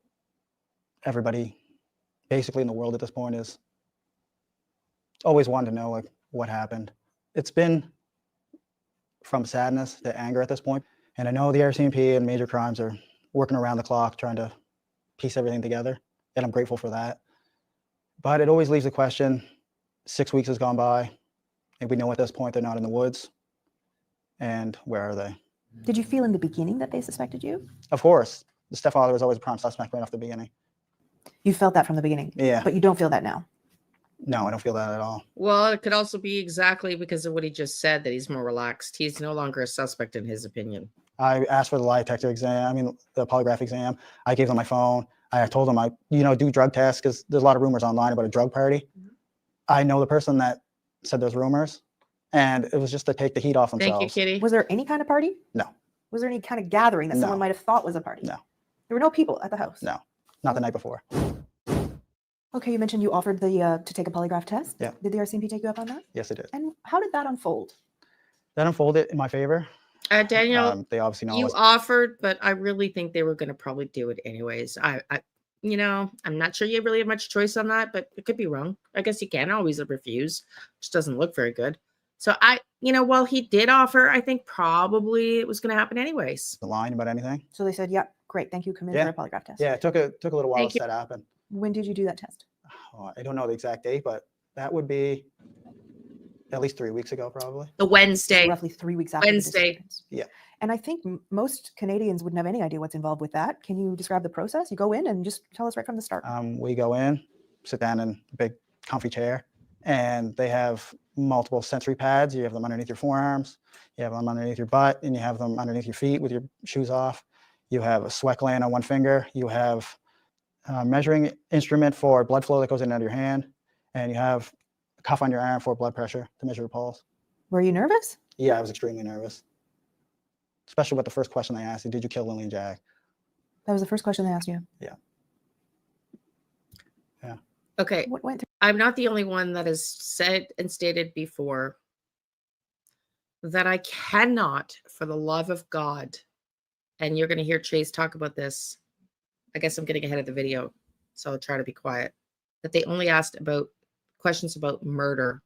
everybody basically in the world at this point is always wanting to know like what happened. It's been from sadness to anger at this point. And I know the RCMP and major crimes are working around the clock trying to piece everything together. And I'm grateful for that. But it always leaves the question, 6 weeks has gone by, and we know at this point they're not in the woods. And where are they? Did you feel in the beginning that they suspected you? Of course, the stepfather was always a prime suspect right off the beginning. You felt that from the beginning, Yeah. but you don't feel that now. No, I don't feel that at all. Well, it could also be exactly because of what he just said, that he's more relaxed. He's no longer a suspect in his opinion. I asked for the lie detector exam, the polygraph exam. I gave them my phone. I told them I do drug tests because there's a lot of rumors online about a drug party. I know the person that said those rumors, and it was just to take the heat off themselves. Thank you, Kitty. Was there any kind of party? No. Was there any kind of gathering that someone No. might have thought was a party? No. There were no people at the house? No, not the night before. Okay, you mentioned you offered to take a polygraph test. Yeah. Did the RCMP take you up on that? Yes, it did. And how did that unfold? That unfolded in my favor. Daniel, They obviously know. you offered, but I really think they were going to probably do it anyways. I'm not sure you really have much choice on that, but it could be wrong. I guess you can always refuse. Just doesn't look very good. So while he did offer, I think probably it was going to happen anyways. The line about anything. So they said, "Yep, great, thank you. Come in Yeah. for a polygraph test." Yeah, it took a little while Thank to you. set up, and When did you do that test? I don't know the exact date, but that would be at least 3 weeks ago, probably. The Wednesday. Roughly 3 weeks after the Wednesday. disappearance. Yeah. And I think most Canadians wouldn't have any idea what's involved with that. Can you describe the process? You go in and just tell us right from the start. We go in, sit down in a big comfy chair, and they have multiple sensory pads. You have them underneath your forearms, you have them underneath your butt, and you have them underneath your feet with your shoes off. You have a sweat gland on one finger. You have a measuring instrument for blood flow that goes in and out of your hand, and you have a cuff on your arm for blood pressure to measure your pulse. Were you nervous? Yeah, I was extremely nervous, especially with the first question they asked you, did you kill Lilly and Jack? That was the first question they asked you. Yeah. Okay. What went through? I'm not the only one that has said and stated before that I cannot, for the love of God, and you're going to hear Chase talk about this. I guess I'm getting ahead of the video, so I'll try to be quiet. That they only asked about questions about murder.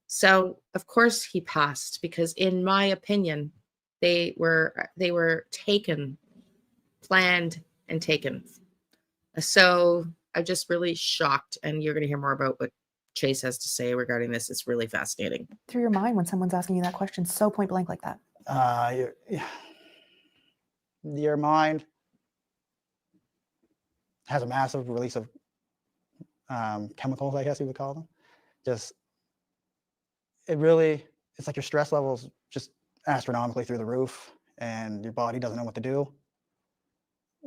So of course he passed, because in my opinion, they were taken, planned and taken. So I'm just really shocked, and you're going to hear more about what Chase has to say regarding this. It's really fascinating. Through your mind when someone's asking you that question so point blank like that? Your mind has a massive release of chemicals, I guess you would call them. It's like your stress levels just astronomically through the roof, and your body doesn't know what to do.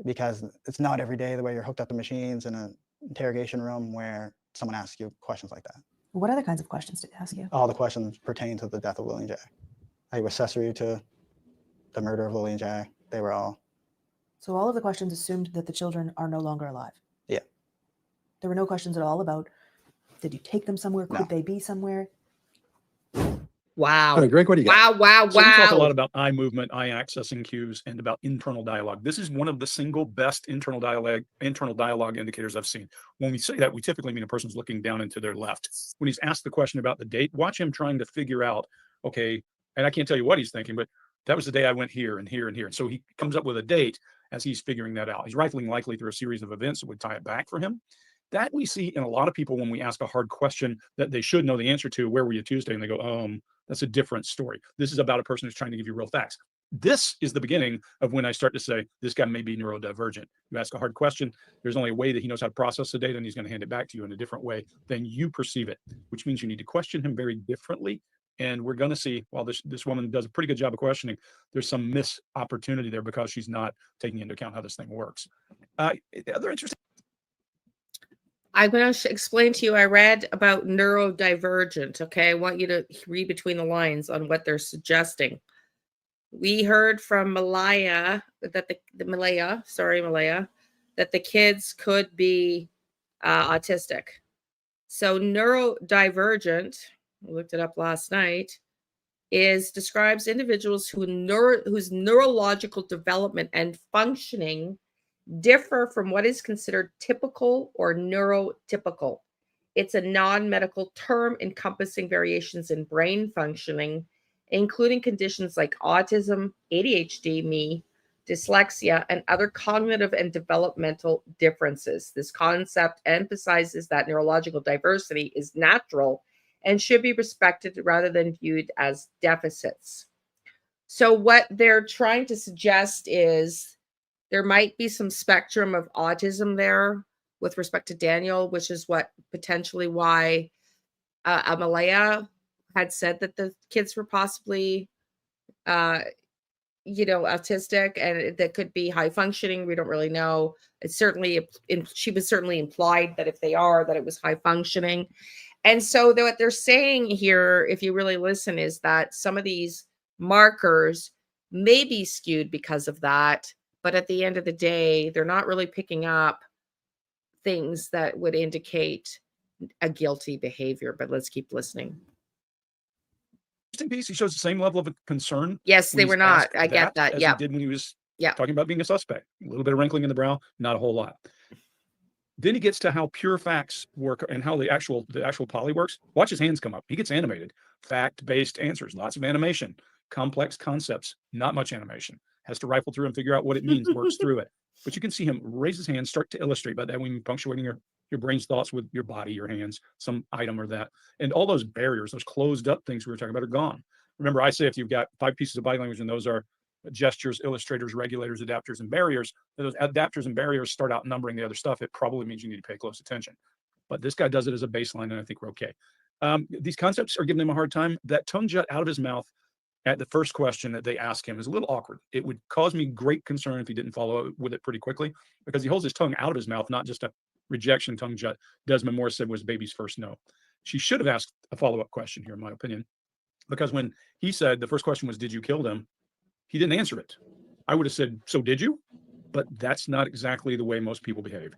because it's not every day the way you're hooked up to machines in an interrogation room where someone asks you questions like that. What other kinds of questions did they ask you? All the questions pertain to the death of Lilly and Jack. Are you accessory to the murder of Lilly and Jack? They were all. So all of the questions assumed that the children are no longer alive. Yeah. There were no questions at all about, did you take them somewhere? Could No. they be somewhere? Wow. All right, Greg, what do you got? Wow. So we talk a lot Wow. about eye movement, eye accessing cues, and about internal dialogue. This is one of the single best internal dialogue indicators I've seen. When we say that, we typically mean a person's looking down into their left. When he's asked the question about the date, watch him trying to figure out, okay, and I can't tell you what he's thinking, but that was the day I went here and here and here. And so he comes up with a date as he's figuring that out. He's rifling likely through a series of events that would tie it back for him. That we see in a lot of people when we ask a hard question that they should know the answer to, where were you Tuesday? And they go, that's a different story. This is about a person who's trying to give you real facts. This is the beginning of when I start to say, this guy may be neurodivergent. You ask a hard question, there's only a way that he knows how to process the data, and he's going to hand it back to you in a different way than you perceive it, which means you need to question him very differently. And we're going to see, while this woman does a pretty good job of questioning, there's some missed opportunity there because she's not taking into account how this thing works. Other interesting. I'm going to explain to you. I read about neurodivergent. Okay. I want you to read between the lines on what they're suggesting. We heard from Malaya that Malaya, that the kids could be autistic. So neurodivergent, I looked it up last night, describes individuals whose neurological development and functioning differ from what is considered typical or neurotypical. It's a non-medical term encompassing variations in brain functioning, including conditions like autism, ADHD, dyslexia, and other cognitive and developmental differences. This concept emphasizes that neurological diversity is natural and should be respected rather than viewed as deficits. So what they're trying to suggest is there might be some spectrum of autism there with respect to Daniel, which is what potentially why Amalaya had said that the kids were possibly, autistic, and that could be high functioning. We don't really know. It's certainly, she was certainly implied that if they are, that it was high functioning. And so what they're saying here, if you really listen, is that some of these markers may be skewed because of that. But at the end of the day, they're not really picking up things that would indicate a guilty behavior. But let's keep listening. Piece, he shows the same level of concern. Yes, they were not. I get that. As Yeah. he did when he was talking about being a suspect. A little bit of wrinkling in the brow, not a whole lot. Then he gets to how pure facts work and how the actual poly works. Watch his hands come up. He gets animated. Fact-based answers, lots of animation. Complex concepts, not much animation. Has to rifle through and figure out what it means, works through it. But you can see him raise his hand, start to illustrate by that when you're punctuating your brain's thoughts with your body, your hands, some item or that. And all those barriers, those closed up things we were talking about are gone. Remember, I say if you've got 5 pieces of body language and those are gestures, illustrators, regulators, adapters, and barriers, those adapters and barriers start outnumbering the other stuff, it probably means you need to pay close attention. But this guy does it as a baseline, and I think we're okay. These concepts are giving him a hard time. That tongue jut out of his mouth at the first question that they ask him is a little awkward. It would cause me great concern if he didn't follow up with it pretty quickly, because he holds his tongue out of his mouth, not just a rejection tongue jut. Desmond Morris said was baby's first no. She should have asked a follow-up question here, in my opinion, because when he said the first question was, did you kill them? He didn't answer it. I would have said, so did you? But that's not exactly the way most people behave.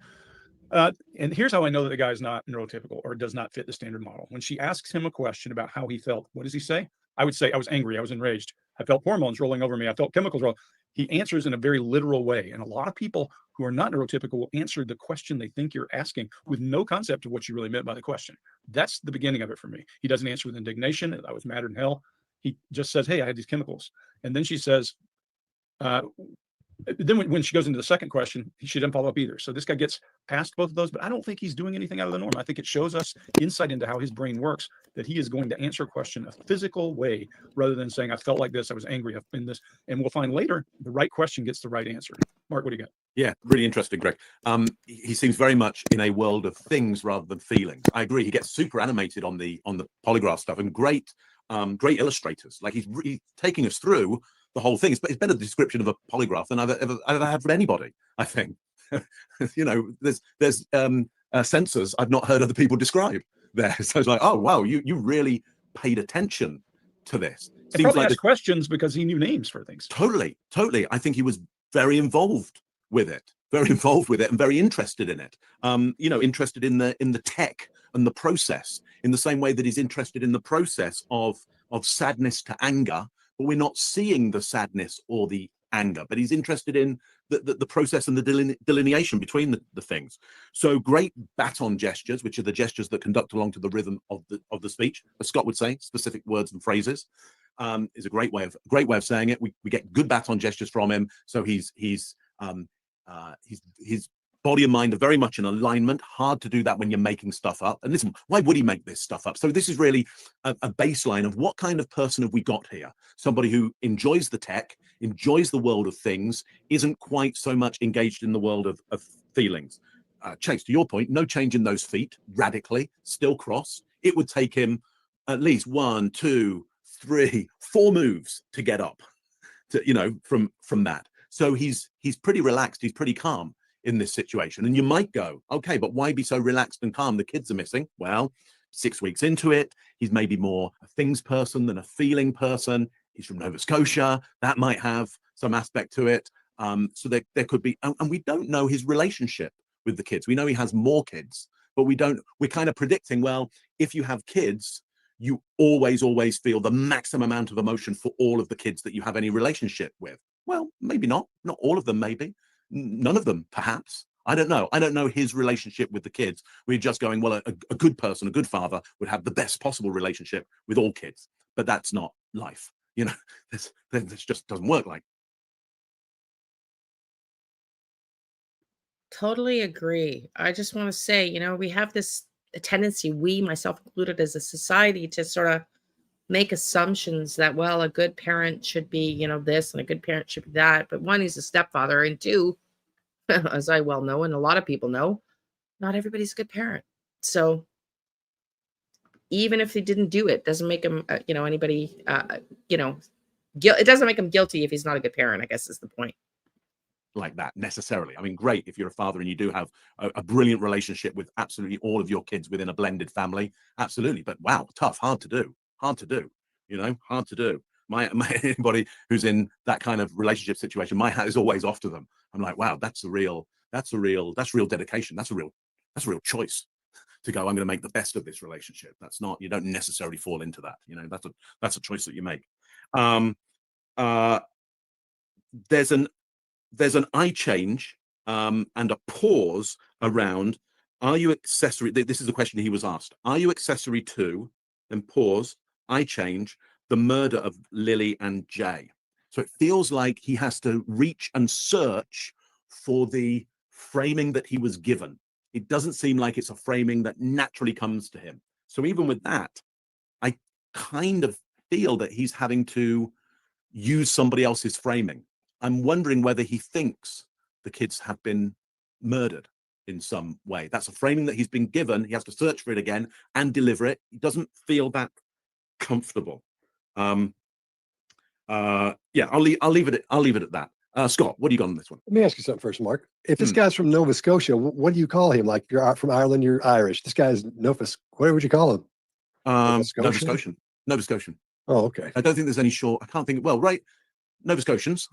And here's how I know that the guy is not neurotypical or does not fit the standard model. When she asks him a question about how he felt, what does he say? I would say, I was angry. I was enraged. I felt hormones rolling over me. I felt chemicals rolling. He answers in a very literal way. And a lot of people who are not neurotypical will answer the question they think you're asking with no concept of what you really meant by the question. That's the beginning of it for me. He doesn't answer with indignation. I was madder than hell. He just says, hey, I had these chemicals. And then she says, then when she goes into the second question, she didn't follow up either. So this guy gets past both of those, but I don't think he's doing anything out of the norm. I think it shows us insight into how his brain works, that he is going to answer a question a physical way rather than saying, I felt like this, I was angry, I've been this. And we'll find later the right question gets the right answer. Mark, what do you got? Yeah, really interesting, Greg. He seems very much in a world of things rather than feelings. I agree. He gets super animated on the polygraph stuff, and great illustrators. Like he's taking us through the whole thing. It's better description of a polygraph than I've ever had from anybody, I think. You know, there's sensors I've not heard other people describe there. So it's like, oh wow, you really paid attention to this. He Seems probably like asked questions because he knew names for things. totally. I think he was very involved with it, and very interested in it. You know, interested in the tech and the process in the same way that he's interested in the process of sadness to anger, but we're not seeing the sadness or the anger, but he's interested in the process and the delineation between the things. So great baton gestures, which are the gestures that conduct along to the rhythm of the speech, as Scott would say, specific words and phrases, is a great way of saying it. We get good baton gestures from him. So his body and mind are very much in alignment. Hard to do that when you're making stuff up. And listen, why would he make this stuff up? So this is really a baseline of what kind of person have we got here? Somebody who enjoys the tech, enjoys the world of things, isn't quite so much engaged in the world of feelings. Chase, to your point, no change in those feet, radically, still cross. It would take him at least 1, 2, 3, 4 moves to get up, to, you know, from that. So he's pretty relaxed, he's pretty calm in this situation. And you might go, okay, but why be so relaxed and calm? The kids are missing. Well, 6 weeks into it, he's maybe more a things person than a feeling person. He's from Nova Scotia. That might have some aspect to it. So there could be, and we don't know his relationship with the kids. We know he has more kids, but we're kind of predicting, well, if you have kids, you always feel the maximum amount of emotion for all of the kids that you have any relationship with. Well, maybe not all of them, maybe. None of them, perhaps. I don't know. I don't know his relationship with the kids. We're just going, well, a good person, a good father would have the best possible relationship with all kids. But that's not life. You know, this just doesn't work like. Totally agree. I just want to say, you know, we have this tendency, we, myself included, as a society, to sort of make assumptions that, well, a good parent should be, you know, this, and a good parent should be that. But one, he's a stepfather, and two, as I well know, and a lot of people know, not everybody's a good parent. So even if they didn't do it, doesn't make him, you know, anybody, you know, it doesn't make him guilty if he's not a good parent, I guess is the point. Like that necessarily. I mean, great if you're a father and you do have a brilliant relationship with absolutely all of your kids within a blended family. Absolutely. But wow, tough, hard to do, you know, hard to do. My anybody who's in that kind of relationship situation, my hat is always off to them. I'm like, wow, that's real dedication. That's a real choice to go, I'm going to make the best of this relationship. That's not, you don't necessarily fall into that. You know, that's a choice that you make. There's an eye change and a pause around, are you accessory? This is the question he was asked. Are you accessory to, then pause, eye change, the murder of Lilly and Jay? So it feels like he has to reach and search for the framing that he was given. It doesn't seem like it's a framing that naturally comes to him. So even with that, I kind of feel that he's having to use somebody else's framing. I'm wondering whether he thinks the kids have been murdered in some way. That's a framing that he's been given. He has to search for it again and deliver it. He doesn't feel that comfortable. Yeah, I'll leave it at that. Scott, what do you got on this one? Let me ask you something first, Mark. If this guy's from Nova Scotia, what do you call him? Like, you're from Ireland, you're Irish. This guy's what would you call him? Nova Scotian. Oh, okay. I don't think there's any short. I can't think. Well, right, Nova Scotians.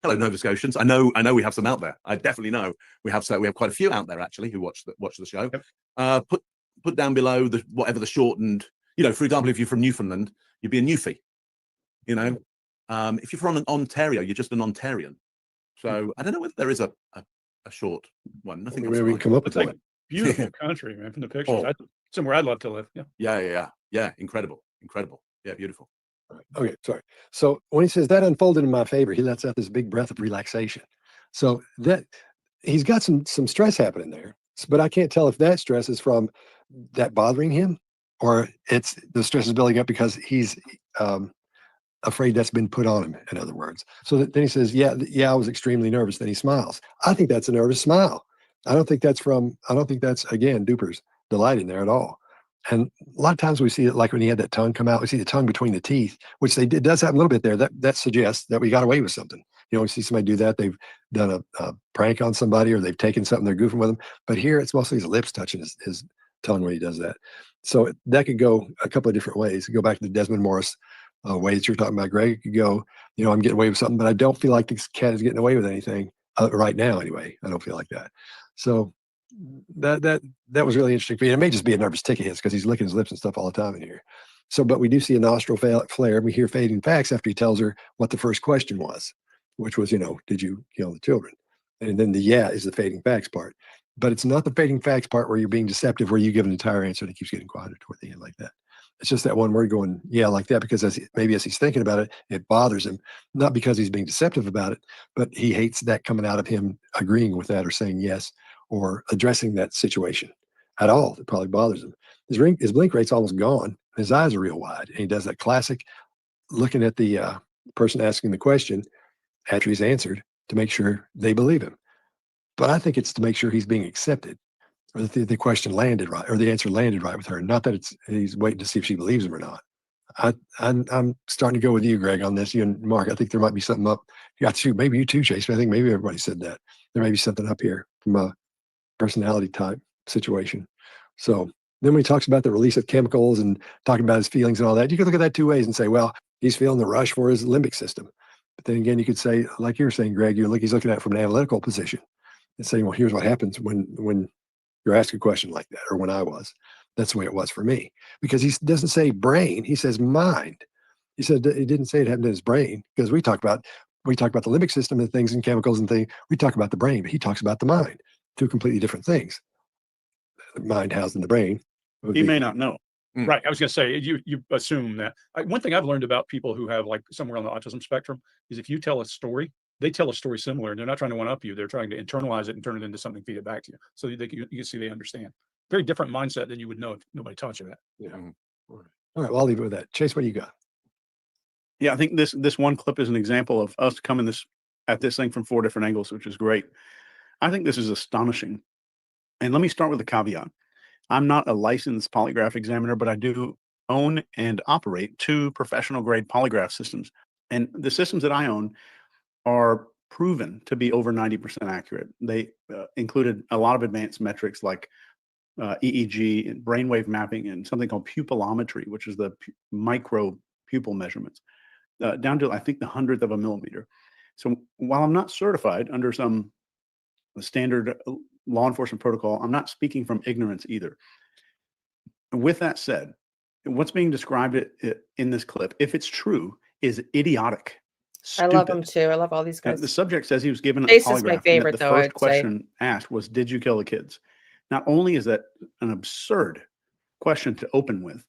Hello, Nova Scotians. I know we have some out there. I definitely know we have quite a few out there actually who watch the show. Yep. Put down below whatever the shortened. You know, for example, if you're from Newfoundland, you'd be a Newfie. You know, if you're from Ontario, you're just an Ontarian. So I don't know whether there is a short one. Nothing. Maybe we can come up with that. Beautiful country, man. From the pictures, somewhere I'd love to live. Yeah. Incredible. Yeah, beautiful. Okay, sorry. So when he says that unfolded in my favor, he lets out this big breath of relaxation. So that he's got some stress happening there, but I can't tell if that stress is from that bothering him, or it's the stress is building up because he's afraid that's been put on him, in other words. So then he says, yeah, I was extremely nervous. Then he smiles. I think that's a nervous smile. I don't think that's again, Duper's delight in there at all. And a lot of times we see it like when he had that tongue come out, we see the tongue between the teeth, which it does have a little bit there. That suggests that we got away with something. You know, we see somebody do that. They've done a prank on somebody, or they've taken something, they're goofing with them. But here it's mostly his lips touching his tongue when he does that. So that could go a couple of different ways. Go back to the Desmond Morris way that you're talking about, Greg. It could go, you know, I'm getting away with something, but I don't feel like this cat is getting away with anything right now. Anyway, I don't feel like that. So that was really interesting for me. It may just be a nervous tick of his because he's licking his lips and stuff all the time in here. So, but we do see a nostril flare. We hear fading facts after he tells her what the first question was, which was, you know, did you kill the children? And then the yeah is the fading facts part. But it's not the fading facts part where you're being deceptive, where you give an entire answer and it keeps getting quieter toward the end like that. It's just that one word going, yeah, like that, because maybe as he's thinking about it, it bothers him, not because he's being deceptive about it, but he hates that coming out of him agreeing with that or saying yes or addressing that situation at all. It probably bothers him. His blink rate's almost gone. His eyes are real wide. And he does that classic looking at the person asking the question after he's answered to make sure they believe him. But I think it's to make sure he's being accepted, or that the question landed right, or the answer landed right with her. Not that he's waiting to see if she believes him or not. I'm starting to go with you, Greg, on this. You and Mark, I think there might be something up. Yeah, too. Maybe you too, Chase. But I think maybe everybody said that. There may be something up here from a personality type situation. So then when he talks about the release of chemicals and talking about his feelings and all that, you could look at that two ways and say, well, he's feeling the rush for his limbic system. But then again, you could say, like you're saying, Greg, he's looking at it from an analytical position and saying, well, here's what happens when you're asked a question like that, or when I was. That's the way it was for me. Because he doesn't say brain, he says mind. He said he didn't say it happened in his brain, because we talk about the limbic system and things and chemicals and things. We talk about the brain, but he talks about the mind. Two completely different things. The mind housed in the brain. He may not know. Mm. Right. I was going to say, you assume that. One thing I've learned about people who have like somewhere on the autism spectrum is if you tell a story, they tell a story similar, and they're not trying to one up you. They're trying to internalize it and turn it into something, feed it back to you. So you can see they understand. Very different mindset than you would know if nobody taught you that. Yeah. All right. Well, I'll leave it with that. Chase, what do you got? Yeah, I think this one clip is an example of us coming at this thing from 4 different angles, which is great. I think this is astonishing. And let me start with a caveat. I'm not a licensed polygraph examiner, but I do own and operate 2 professional grade polygraph systems. And the systems that I own are proven to be over 90% accurate. They included a lot of advanced metrics like EEG and brainwave mapping and something called pupillometry, which is the micro pupil measurements, down to, I think, the 100th of a millimeter. So while I'm not certified under some standard law enforcement protocol, I'm not speaking from ignorance either. With that said, what's being described in this clip, if it's true, is idiotic. I love him Stupid. too. I love all these guys. The subject says he was given a Chase is my polygraph. favorite, and that though, the I first would say. question asked was, "Did you kill the kids?" Not only is that an absurd question to open with,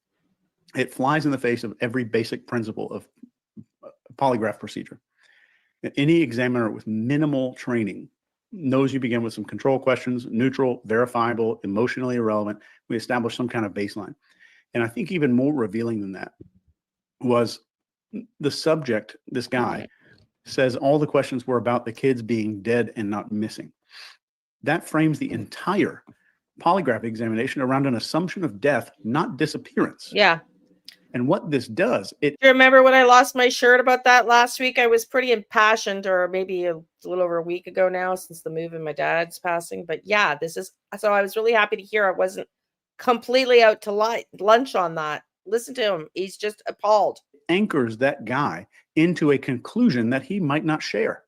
it flies in the face of every basic principle of polygraph procedure. Any examiner with minimal training knows you begin with some control questions, neutral, verifiable, emotionally irrelevant. We establish some kind of baseline. And I think even more revealing than that was the subject, this guy, says all the questions were about the kids being dead and not missing. That frames the entire polygraph examination around an assumption of death, not disappearance. Yeah. And what this does, Do you remember when I lost my shirt about that last week? I was pretty impassioned, or maybe a little over a week ago now, since the move and my dad's passing. But yeah, so I was really happy to hear I wasn't completely out to lunch on that. Listen to him. He's just appalled. anchors that guy into a conclusion that he might not share,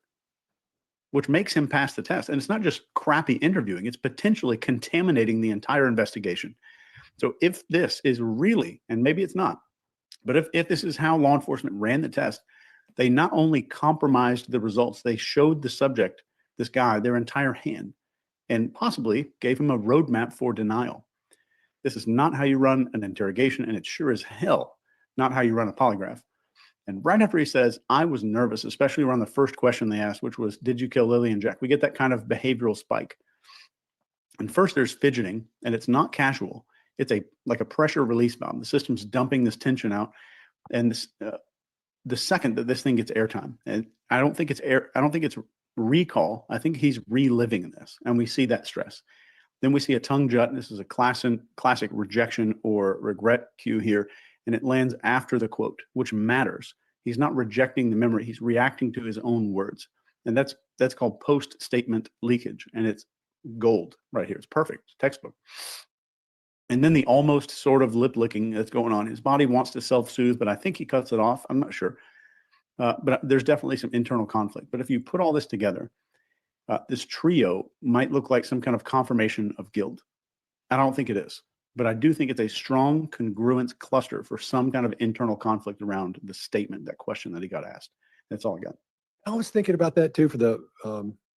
which makes him pass the test. And it's not just crappy interviewing, it's potentially contaminating the entire investigation. So if this is really, and maybe it's not, but if this is how law enforcement ran the test, they not only compromised the results, they showed the subject, this guy, their entire hand, and possibly gave him a roadmap for denial. This is not how you run an interrogation, and it's sure as hell not how you run a polygraph. And right after he says, I was nervous, especially around the first question they asked, which was, did you kill Lilly and Jack? We get that kind of behavioral spike. And first there's fidgeting, and it's not casual. It's like a pressure release valve. The system's dumping this tension out. And this, the second that this thing gets airtime, and I don't think it's recall. I think he's reliving this, and we see that stress. Then we see a tongue jut. This is a classic rejection or regret cue here. And it lands after the quote, which matters. He's not rejecting the memory. He's reacting to his own words. And that's called post-statement leakage. And it's gold right here. It's perfect. It's textbook. And then the almost sort of lip licking that's going on. His body wants to self-soothe, but I think he cuts it off. I'm not sure. But there's definitely some internal conflict. But if you put all this together, this trio might look like some kind of confirmation of guilt. I don't think it is, but I do think it's a strong congruence cluster for some kind of internal conflict around the statement, that question that he got asked. That's all I got. I was thinking about that too for the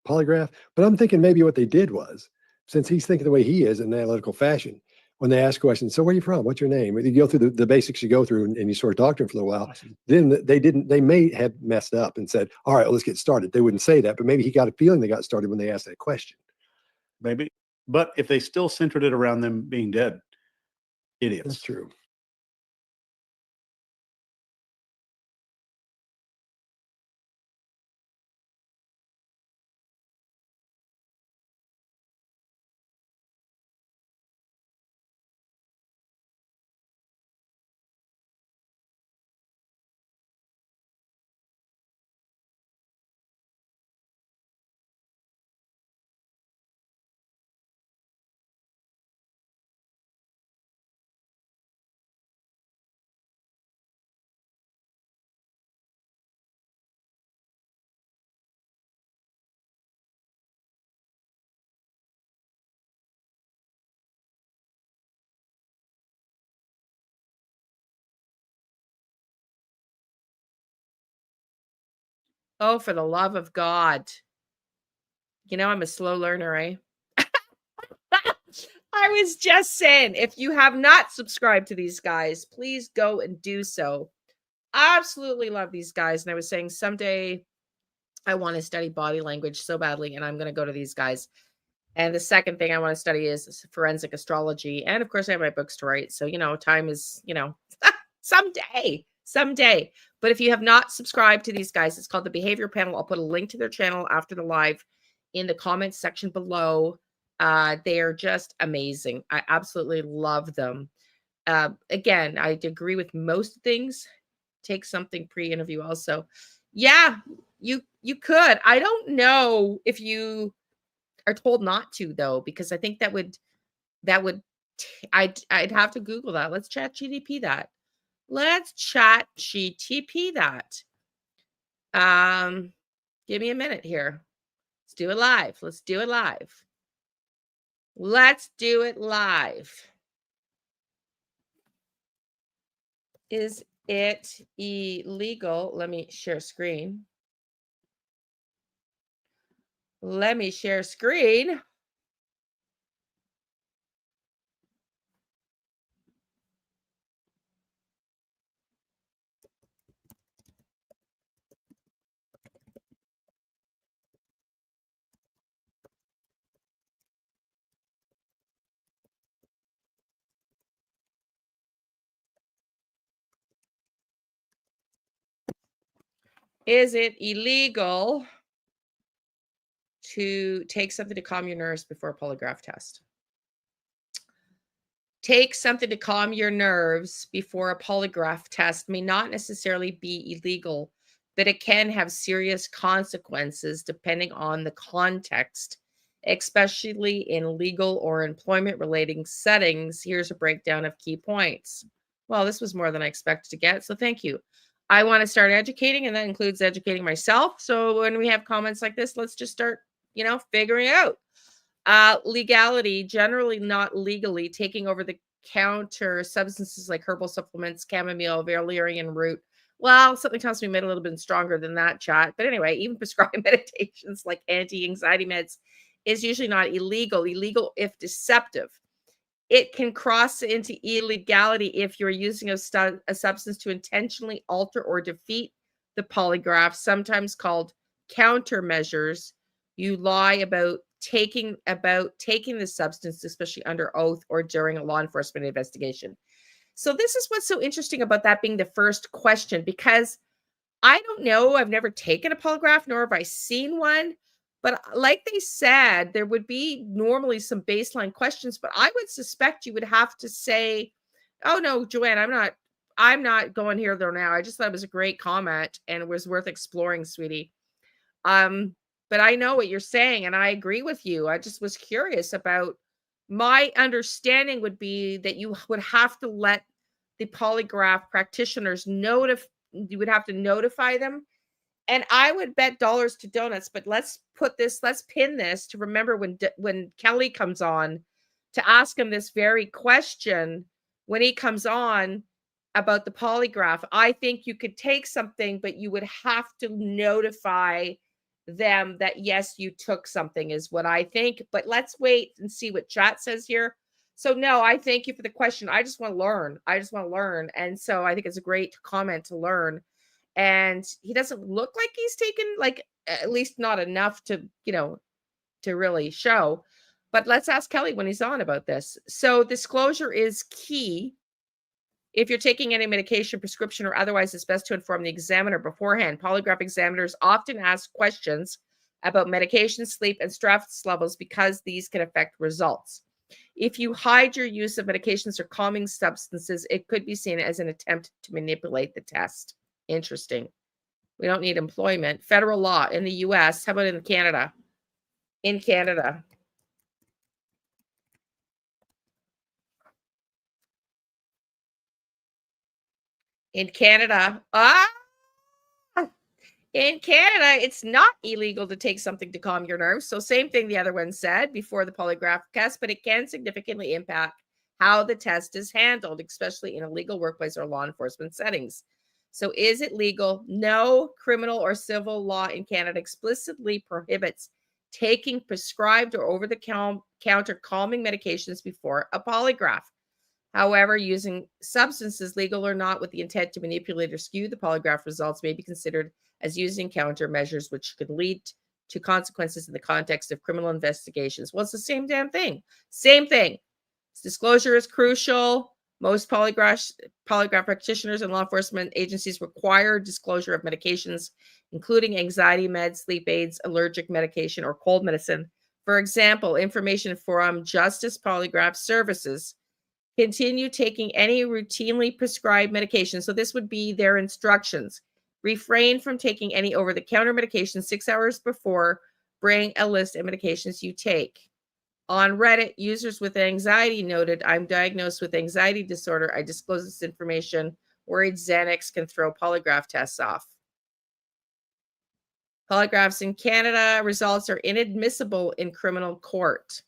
polygraph, but I'm thinking maybe what they did was, since he's thinking the way he is in an analytical fashion, when they ask questions, so where are you from? What's your name? You go through the basics you go through, and you sort of talk to him for a little while. Then they may have messed up and said, all right, well, let's get started. They wouldn't say that, but maybe he got a feeling they got started when they asked that question. Maybe. But if they still centered it around them being dead, idiots. That's true. Oh, for the love of God. You know, I'm a slow learner, eh? I was just saying, if you have not subscribed to these guys, please go and do so. Absolutely love these guys. And I was saying someday I want to study body language so badly, and I'm going to go to these guys. And the second thing I want to study is forensic astrology. And of course, I have my books to write. So, time is, someday. But if you have not subscribed to these guys, it's called the Behavior Panel. I'll put a link to their channel after the live in the comments section below. They are just amazing. I absolutely love them. Again, I agree with most things. Take something pre-interview also. Yeah, you could. I don't know if you are told not to, though, because I think I'd have to Google that. Let's chat GTP that. Give me a minute here. Let's do it live. Is it illegal? Let me share screen. Is it illegal to take something to calm your nerves before a polygraph test? Take something to calm your nerves before a polygraph test may not necessarily be illegal, but it can have serious consequences depending on the context, especially in legal or employment relating settings. Here's a breakdown of key points. Well, this was more than I expected to get, so thank you. I want to start educating, and that includes educating myself. So when we have comments like this, let's just start, figuring out. Legality, generally not legally, taking over the counter substances like herbal supplements, chamomile, valerian root. Well, something tells me made a little bit stronger than that, chat. But anyway, even prescribing medications like anti-anxiety meds is usually not illegal. Illegal if deceptive. It can cross into illegality if you're using a substance to intentionally alter or defeat the polygraph, sometimes called countermeasures. You lie about taking the substance, especially under oath or during a law enforcement investigation. So this is what's so interesting about that being the first question, because I don't know, I've never taken a polygraph, nor have I seen one, But like they said, there would be normally some baseline questions, but I would suspect you would have to say, oh no, Joanne, I'm not going here though now. I just thought it was a great comment and it was worth exploring, sweetie. But I know what you're saying and I agree with you. I just was curious about, my understanding would be that you would have to let the polygraph practitioners you would have to notify them. And I would bet dollars to donuts, but let's pin this to remember when Kelly comes on, to ask him this very question when he comes on about the polygraph. I think you could take something, but you would have to notify them that yes, you took something, is what I think. But let's wait and see what chat says here. So no, I thank you for the question. I just want to learn. And so I think it's a great comment to learn. And he doesn't look like he's taken, like, at least not enough to, to really show. But let's ask Kelly when he's on about this. So disclosure is key. If you're taking any medication, prescription, or otherwise, it's best to inform the examiner beforehand. Polygraph examiners often ask questions about medication, sleep, and stress levels because these can affect results. If you hide your use of medications or calming substances, it could be seen as an attempt to manipulate the test. Interesting. We don't need employment. Federal law in the US. How about in Canada? In Canada. In Canada. In Canada, it's not illegal to take something to calm your nerves. So same thing the other one said before the polygraph test, but it can significantly impact how the test is handled, especially in a legal workplace or law enforcement settings. So is it legal? No. Criminal or civil law in Canada explicitly prohibits taking prescribed or over-the-counter calming medications before a polygraph. However, using substances, legal or not, with the intent to manipulate or skew the polygraph results may be considered as using countermeasures, which could lead to consequences in the context of criminal investigations. Well, it's the same damn thing. Same thing. Disclosure is crucial. Most polygraph practitioners and law enforcement agencies require disclosure of medications, including anxiety meds, sleep aids, allergic medication, or cold medicine. For example, information from Justice Polygraph Services. Continue taking any routinely prescribed medication. So this would be their instructions. Refrain from taking any over-the-counter medication 6 hours before. Bring a list of medications you take. On Reddit, users with anxiety noted, I'm diagnosed with anxiety disorder. I disclose this information. Worried Xanax can throw polygraph tests off. Polygraphs in Canada, results are inadmissible in criminal court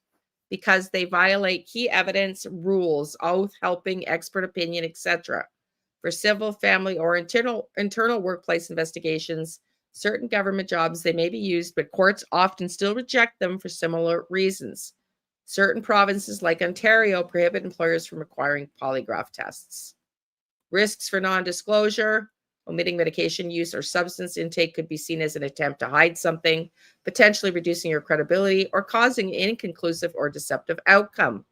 because they violate key evidence rules, oath helping, expert opinion, etc. For civil, family, or internal workplace investigations, certain government jobs, they may be used, but courts often still reject them for similar reasons. Certain provinces like Ontario prohibit employers from requiring polygraph tests. Risks for non-disclosure. Omitting medication use or substance intake could be seen as an attempt to hide something, potentially reducing your credibility or causing an inconclusive or deceptive outcome.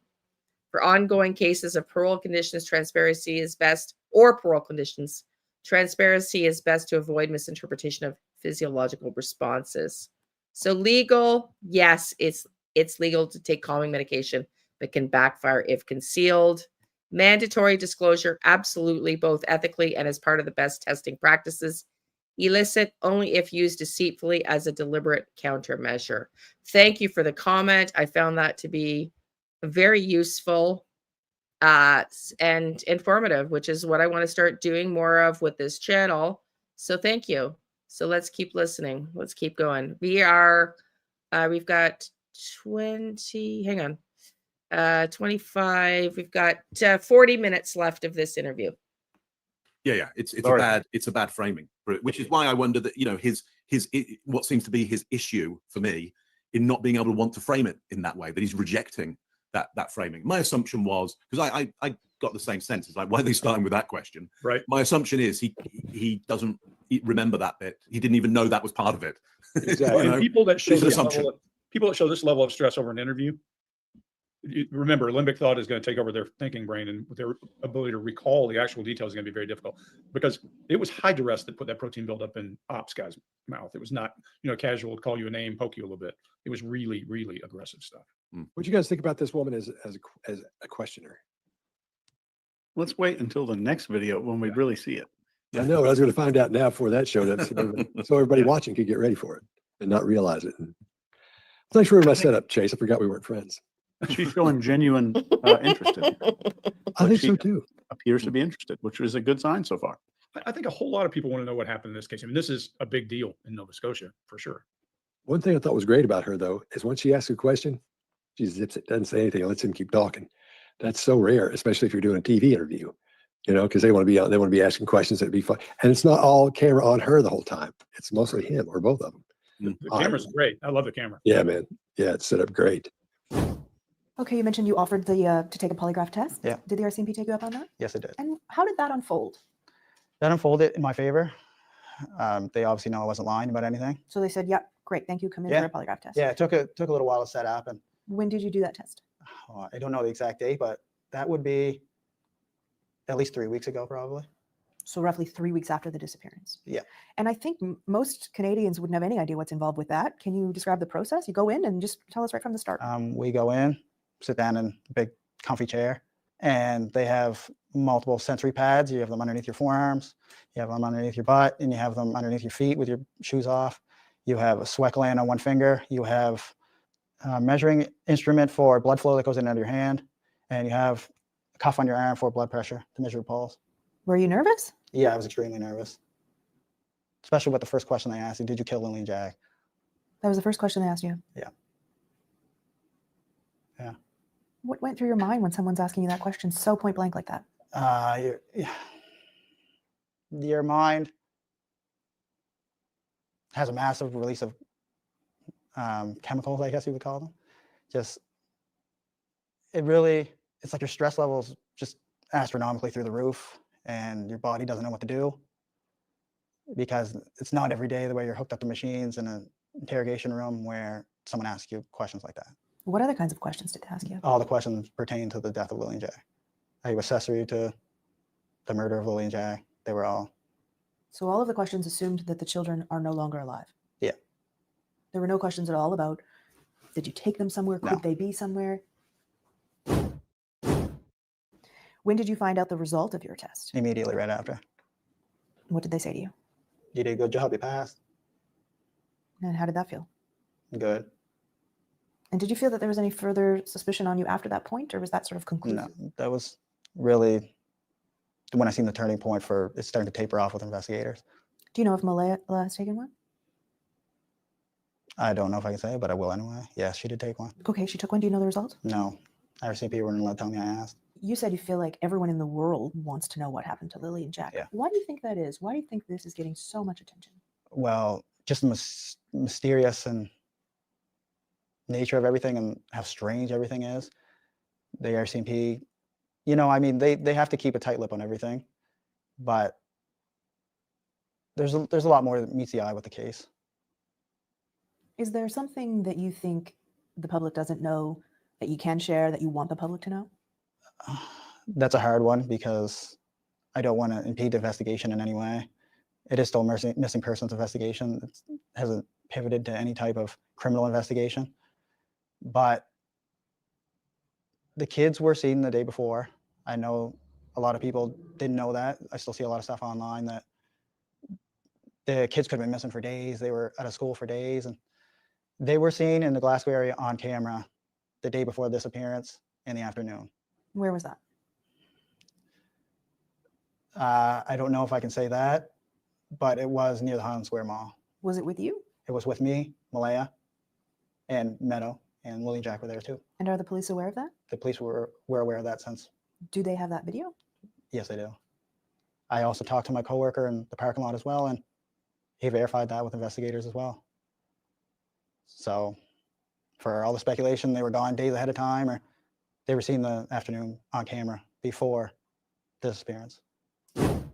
For ongoing cases of parole conditions, transparency is best, or parole conditions, transparency is best to avoid misinterpretation of physiological responses. So legal, yes, it's legal to take calming medication, but can backfire if concealed. Mandatory disclosure, absolutely, both ethically and as part of the best testing practices. Illicit, only if used deceitfully as a deliberate countermeasure. Thank you for the comment. I found that to be very useful and informative, which is what I want to start doing more of with this channel. So thank you. So let's keep listening. Let's keep going. We've got 20, hang on. 25. We've got 40 minutes left of this interview. Yeah. It's a bad framing, which is why I wonder that, his what seems to be his issue for me in not being able to want to frame it in that way, that he's rejecting that framing. My assumption was, because I got the same sense, it's like, why are they starting with that question? Right. My assumption is he doesn't remember that bit. He didn't even know that was part of it. Exactly. And people that show It's an assumption. this level of stress over an interview, remember, limbic thought is going to take over their thinking brain, and their ability to recall the actual details is going to be very difficult, because it was high duress that put that protein buildup in Ops guy's mouth. It was not, casual, call you a name, poke you a little bit. It was really, really aggressive stuff. What do you guys think about this woman as a questioner? Let's wait until the next video when we really see it. I know. I was going to find out now before that showed up, so everybody watching could get ready for it and not realize it. Thanks for my setup, Chase. I forgot we weren't friends. She's showing genuine interest in it. I think she so too. Appears to be interested, which is a good sign so far. I think a whole lot of people want to know what happened in this case. I mean, this is a big deal in Nova Scotia for sure. One thing I thought was great about her, though, is once she asks a question, she zips it, doesn't say anything, lets him keep talking. That's so rare, especially if you're doing a TV interview, because they want to be asking questions that'd be fun. And it's not all camera on her the whole time. It's mostly him or both of them. The camera's great. I love the camera. Yeah, man. Yeah, it's set up great. Okay, you mentioned you offered to take a polygraph test. Yeah. Did the RCMP take you up on that? Yes, it did. And how did that unfold? That unfolded in my favor. They obviously know I wasn't lying about anything. So they said, "Yep, great, thank you. Come in Yeah. for a polygraph test." Yeah, it took a little while to set up, and When did you do that test? I don't know the exact date, but that would be at least 3 weeks ago, probably. So roughly 3 weeks after the disappearance. Yeah. And I think most Canadians wouldn't have any idea what's involved with that. Can you describe the process? You go in and just tell us right from the start. We go in, sit down in a big comfy chair, and they have multiple sensory pads. You have them underneath your forearms, you have them underneath your butt, and you have them underneath your feet with your shoes off. You have a sweat gland on one finger. You have a measuring instrument for blood flow that goes in and out of your hand, and you have a cuff on your arm for blood pressure to measure your pulse. Were you nervous? Yeah, I was extremely nervous, especially with the first question they asked you: did you kill Lilly and Jack? That was the first question they asked you. Yeah. Yeah. What went through your mind when someone's asking you that question so point blank like that? Your mind has a massive release of chemicals, I guess you would call them. It's like your stress levels just astronomically through the roof, and your body doesn't know what to do, because it's not every day the way you're hooked up to machines in an interrogation room where someone asks you questions like that. What other kinds of questions did they ask you? All the questions pertain to the death of Lilly and Jack. Are you accessory to the murder of Lilly and Jack? They were all. So all of the questions assumed that the children are no longer alive. Yeah. There were no questions at all about, did you take them somewhere? Could No. they be somewhere? When did you find out the result of your test? Immediately right after. What did they say to you? You did a good job, you passed. And how did that feel? Good. And did you feel that there was any further suspicion on you after that point, or was that sort of conclusive? No, that was really when I seen the turning point for it's starting to taper off with investigators. Do you know if Malaya has taken one? I don't know if I can say, but I will anyway. Yes, she did take one. Okay, she took one. Do you know the result? No, RCMP wouldn't let tell me I asked. You said you feel like everyone in the world wants to know what happened to Lilly and Jack. Yeah. Why do you think that is? Why do you think this is getting so much attention? Well, just the mysterious and nature of everything and how strange everything is. The RCMP, they have to keep a tight lip on everything, but there's a lot more that meets the eye with the case. Is there something that you think the public doesn't know that you can share that you want the public to know? That's a hard one because I don't want to impede the investigation in any way. It is still a missing persons investigation. It hasn't pivoted to any type of criminal investigation. But the kids were seen the day before. I know a lot of people didn't know that. I still see a lot of stuff online that the kids could have been missing for days. They were out of school for days, and they were seen in the Glasgow area on camera the day before the disappearance in the afternoon. Where was that? I don't know if I can say that, but it was near the Highland Square Mall. Was it with you? It was with me, Malaya, and Meadow, and Lilly and Jack were there too. And are the police aware of that? The police were aware of that since. Do they have that video? Yes, they do. I also talked to my coworker in the parking lot as well, and he verified that with investigators as well. So for all the speculation, they were gone days ahead of time, or they were seen the afternoon on camera before the disappearance. All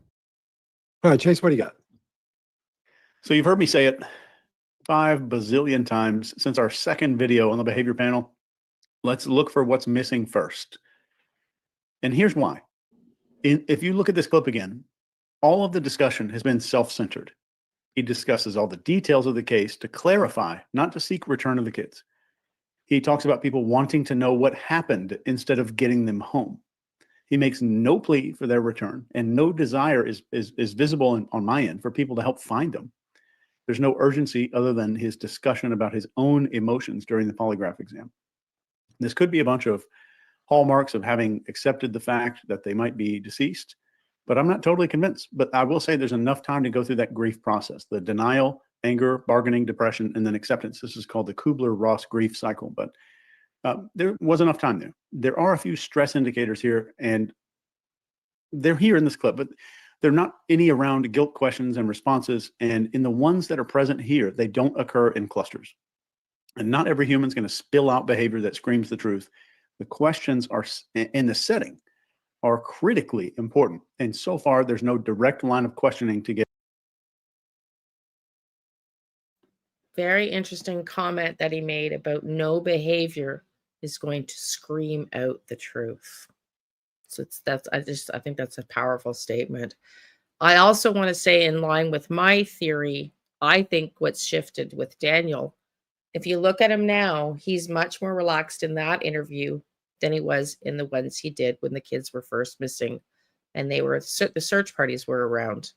right, Chase, what do you got? So you've heard me say it 5 bazillion times since our second video on the behavior panel. Let's look for what's missing first. And here's why. If you look at this clip again, all of the discussion has been self-centered. He discusses all the details of the case to clarify, not to seek return of the kids. He talks about people wanting to know what happened instead of getting them home. He makes no plea for their return, and no desire is visible on my end for people to help find them. There's no urgency other than his discussion about his own emotions during the polygraph exam. This could be a bunch of hallmarks of having accepted the fact that they might be deceased, but I'm not totally convinced. But I will say there's enough time to go through that grief process, the denial, anger, bargaining, depression, and then acceptance. This is called the Kubler-Ross grief cycle, but there was enough time there. There are a few stress indicators here, and they're here in this clip, but they're not any around guilt questions and responses. And in the ones that are present here, they don't occur in clusters. And not every human's going to spill out behavior that screams the truth. The questions are in the setting are critically important. And so far, there's no direct line of questioning to get. Very interesting comment that he made about no behavior is going to scream out the truth. So I think that's a powerful statement. I also want to say, in line with my theory, I think what's shifted with Daniel, if you look at him now, he's much more relaxed in that interview than he was in the ones he did when the kids were first missing and the search parties were around.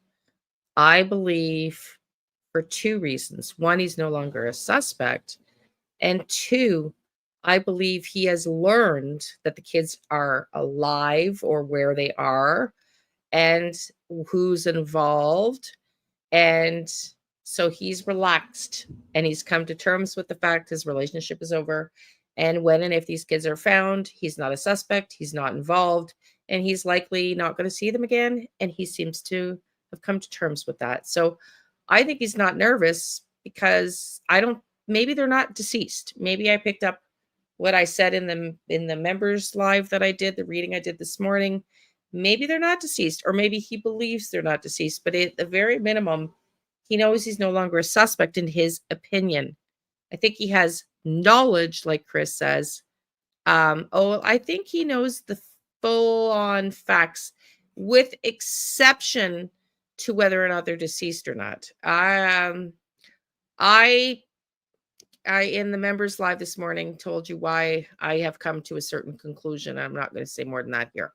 I believe for two reasons. One, he's no longer a suspect. And two, I believe he has learned that the kids are alive or where they are and who's involved. And so he's relaxed and he's come to terms with the fact his relationship is over. And when and if these kids are found, he's not a suspect, he's not involved, and he's likely not going to see them again. And he seems to have come to terms with that. So I think he's not nervous because maybe they're not deceased. Maybe I picked up what I said in the members live that I did, the reading I did this morning. Maybe they're not deceased, or maybe he believes they're not deceased, but at the very minimum, he knows he's no longer a suspect in his opinion. I think he has knowledge, like Chris says. I think he knows the full-on facts, with exception to whether or not they're deceased or not. I in the members live this morning told you why I have come to a certain conclusion. I'm not going to say more than that here,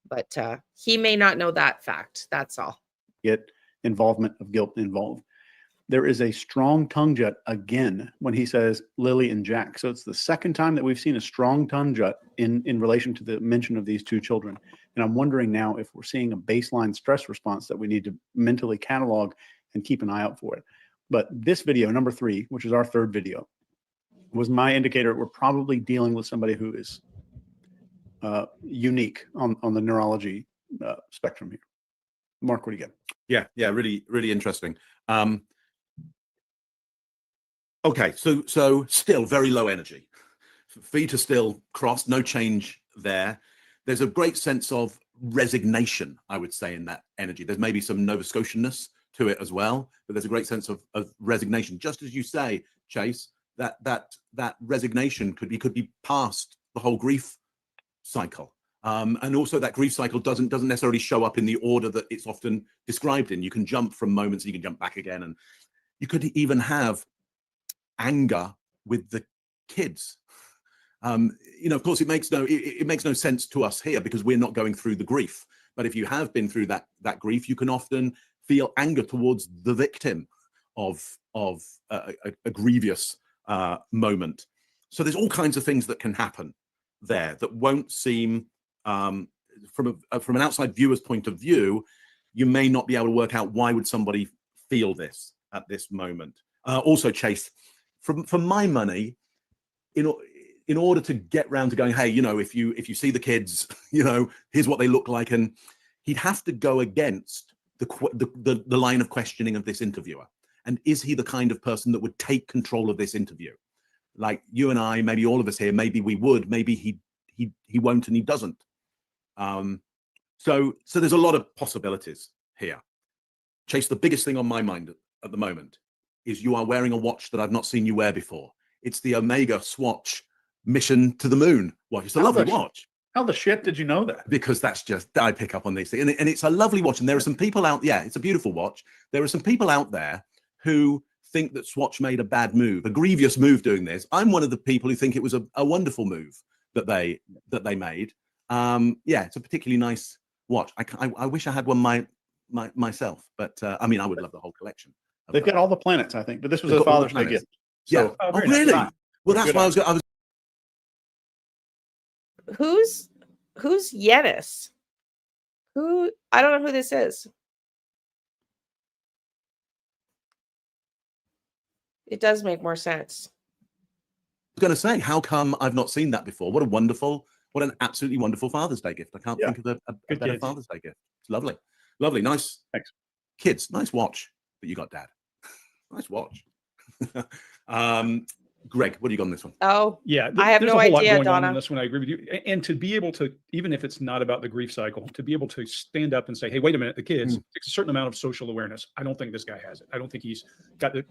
but he may not know that fact. That's all. Get involvement of guilt involved. There is a strong tongue jut again when he says Lilly and Jack. So it's the second time that we've seen a strong tongue jut in relation to the mention of these two children. And I'm wondering now if we're seeing a baseline stress response that we need to mentally catalog and keep an eye out for it. But this video, number 3, which is our third video, was my indicator we're probably dealing with somebody who is unique on the neurology spectrum here. Mark, what do you get? Yeah, really, really interesting. Okay, so still very low energy. Feet are still crossed, no change there. There's a great sense of resignation, I would say, in that energy. There's maybe some Nova Scotianness to it as well, but there's a great sense of resignation. Just as you say, Chase, that resignation could be past the whole grief cycle. And also that grief cycle doesn't necessarily show up in the order that it's often described in. You can jump from moments, you can jump back again, and you could even have anger with the kids. Of course, it makes no sense to us here because we're not going through the grief. But if you have been through that grief, you can often feel anger towards the victim of a grievous moment. So there's all kinds of things that can happen there that won't seem, from an outside viewer's point of view, you may not be able to work out why would somebody feel this at this moment. Also, Chase, for my money, in order to get round to going, hey, if you see the kids, here's what they look like, and he'd have to go against the line of questioning of this interviewer. And is he the kind of person that would take control of this interview? Like you and I, maybe all of us here, maybe we would, maybe he won't and he doesn't. So there's a lot of possibilities here. Chase, the biggest thing on my mind at the moment is you are wearing a watch that I've not seen you wear before. It's the Omega Swatch Mission to the Moon watch. It's a How lovely the- watch. How the shit did you know that? Because that's just, I pick up on these things, and it's a lovely watch. And there are some people out, yeah, it's a beautiful watch. There are some people out there who think that Swatch made a bad move, a grievous move doing this. I'm one of the people who think it was a wonderful move that they made. Yeah, it's a particularly nice watch. I wish I had one myself, but I mean, I would love the whole collection. They've got all the planets, I think, but this was They've a got all the Father's Day planets. gift. Yeah. So, Oh, Oh, very nice. really? Fine. Well, that's Good why on I was. Who's Yenis? Who? I don't know who this is. It does make more sense. Going to say, how come I've not seen that before? What an absolutely wonderful Father's Day gift. I can't Yeah. think of a Good better kids. Father's Day gift. It's lovely. Lovely. Nice. Thanks. Kids, nice watch that you got, Dad. Nice watch. Greg, what do you got on this one? Oh, Yeah, I have there's no a whole lot idea, going on Donna. in this one. I agree with you. And to be able to, even if it's not about the grief cycle, to be able to stand up and say, "Hey, wait a minute," the kids takes a certain amount of social awareness. I don't think this guy has it. I don't think he's got the.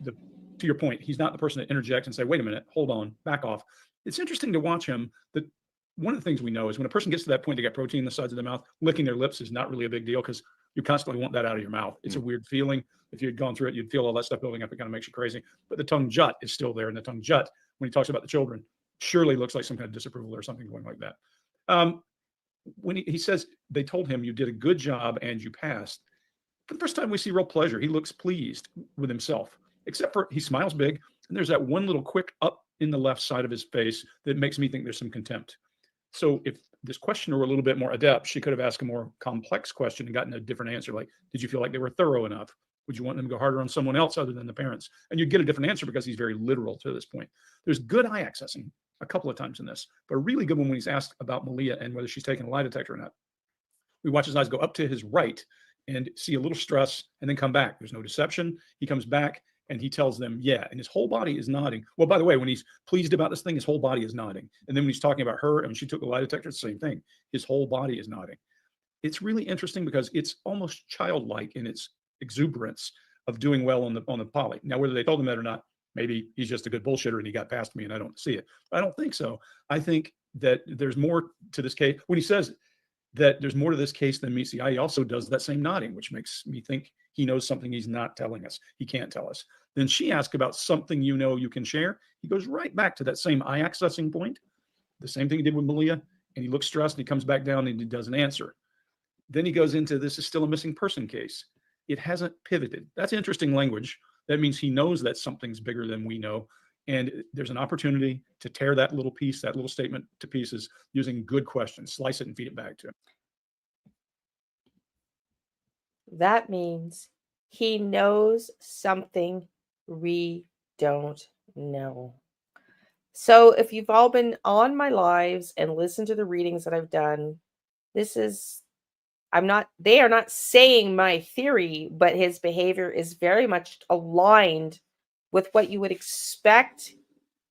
To your point, he's not the person to interject and say, "Wait a minute, hold on, back off." It's interesting to watch him. That one of the things we know is when a person gets to that point, they got protein in the sides of the mouth. Licking their lips is not really a big deal because you constantly want that out of your mouth. It's a weird feeling. If you had gone through it, you'd feel all that stuff building up. It kind of makes you crazy. But the tongue jut is still there, and the tongue jut, when he talks about the children, surely looks like some kind of disapproval or something going like that. When he says they told him you did a good job and you passed, for the first time we see real pleasure. He looks pleased with himself, except for he smiles big, and there's that one little quick up in the left side of his face that makes me think there's some contempt. So if this questioner were a little bit more adept, she could have asked a more complex question and gotten a different answer. Like, did you feel like they were thorough enough? Would you want them to go harder on someone else other than the parents? And you'd get a different answer because he's very literal to this point. There's good eye accessing a couple of times in this, but a really good one when he's asked about Malia and whether she's taken a lie detector or not. We watch his eyes go up to his right and see a little stress and then come back. There's no deception. He comes back and he tells them, yeah, and his whole body is nodding. Well, by the way, when he's pleased about this thing, his whole body is nodding. And then when he's talking about her and when she took the lie detector, it's the same thing. His whole body is nodding. It's really interesting because it's almost childlike in its exuberance of doing well on the poly. Now, whether they told him that or not, maybe he's just a good bullshitter and he got past me and I don't see it. I don't think so. I think that there's more to this case. When he says that there's more to this case than meets the eye, he also does that same nodding, which makes me think he knows something he's not telling us. He can't tell us. Then she asks about something you know you can share. He goes right back to that same eye accessing point, the same thing he did with Malia, and he looks stressed and he comes back down and he doesn't answer. Then he goes into this is still a missing person case. It hasn't pivoted. That's interesting language. That means he knows that something's bigger than we know. And there's an opportunity to tear that little piece, that little statement to pieces using good questions, slice it and feed it back to him. That means he knows something we don't know. So if you've all been on my lives and listened to the readings that I've done, they are not saying my theory, but his behavior is very much aligned with what you would expect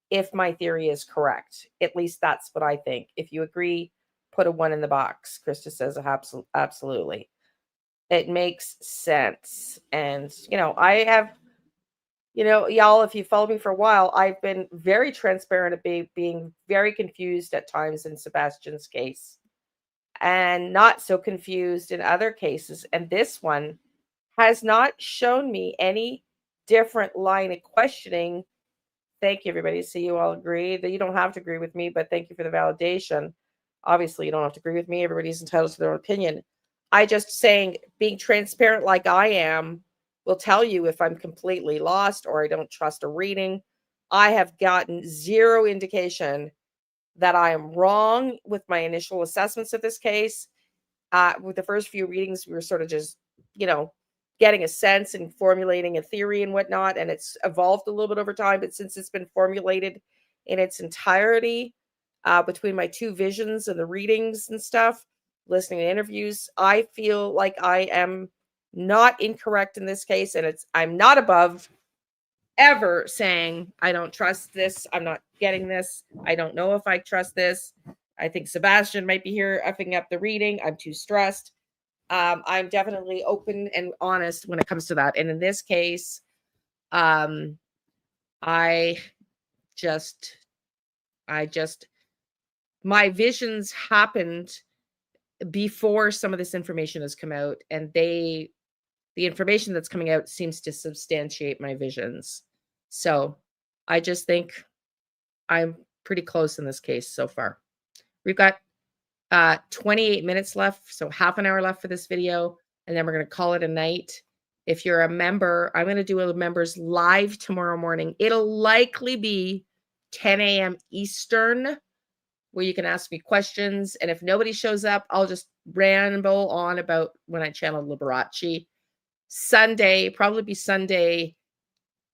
if my theory is correct. At least that's what I think. If you agree, put a 1 in the box. Krista says absolutely. It makes sense. And, I have, y'all, if you follow me for a while, I've been very transparent at being very confused at times in Sebastian's case and not so confused in other cases. And this one has not shown me any different line of questioning. Thank you, everybody. So you all agree that you don't have to agree with me, but thank you for the validation. Obviously, you don't have to agree with me. Everybody's entitled to their own opinion. I just saying being transparent like I am will tell you if I'm completely lost or I don't trust a reading. I have gotten zero indication that I am wrong with my initial assessments of this case. With the first few readings, we were sort of just, getting a sense and formulating a theory and whatnot. And it's evolved a little bit over time. But since it's been formulated in its entirety between my 2 visions and the readings and stuff, listening to interviews, I feel like I am not incorrect in this case. And I'm not above ever saying, I don't trust this. I'm not getting this. I don't know if I trust this. I think Sebastian might be here effing up the reading. I'm too stressed. I'm definitely open and honest when it comes to that. And in this case, I just my visions happened before some of this information has come out, and the information that's coming out seems to substantiate my visions. So I just think I'm pretty close in this case so far. We've got 28 minutes left, so half an hour left for this video, and then we're going to call it a night. If you're a member, I'm going to do a members live tomorrow morning. It'll likely be 10 a.m. Eastern, where you can ask me questions. And if nobody shows up, I'll just ramble on about when I channel Liberace. Sunday, probably be Sunday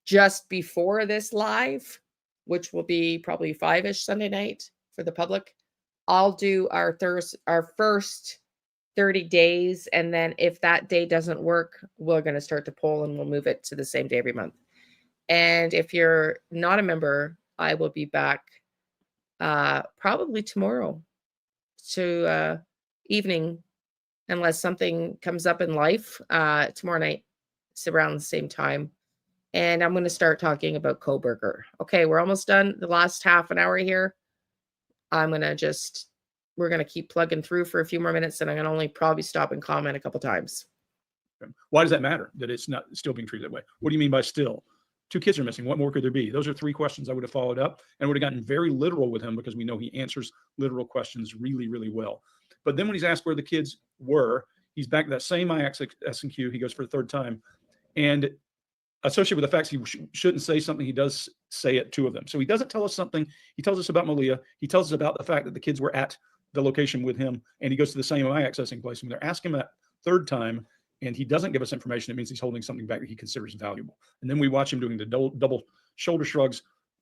just before this live, which will be probably 5-ish Sunday night for the public. I'll do our first 30 days. And then if that day doesn't work, we're going to start the poll and we'll move it to the same day every month. And if you're not a member, I will be back probably tomorrow to evening, unless something comes up in life. Tomorrow night, it's around the same time. And I'm going to start talking about Koberger. Okay, we're almost done. The last half an hour here. We're going to keep plugging through for a few more minutes, and I'm going to only probably stop and comment a couple times. Why does that matter that it's not still being treated that way? What do you mean by still? 2 kids are missing. What more could there be? Those are 3 questions I would have followed up and would have gotten very literal with him, because we know he answers literal questions really, really well. But then when he's asked where the kids were, he's back to that same I-S-Q. He goes for the 3rd time. And associated with the facts, he shouldn't say something. He does say it, 2 of them. So he doesn't tell us something. He tells us about Malia. He tells us about the fact that the kids were at the location with him, and he goes to the same accessing place. When they're asking him that 3rd time and he doesn't give us information, it means he's holding something back that he considers valuable. And then we watch him doing the double shoulder shrugs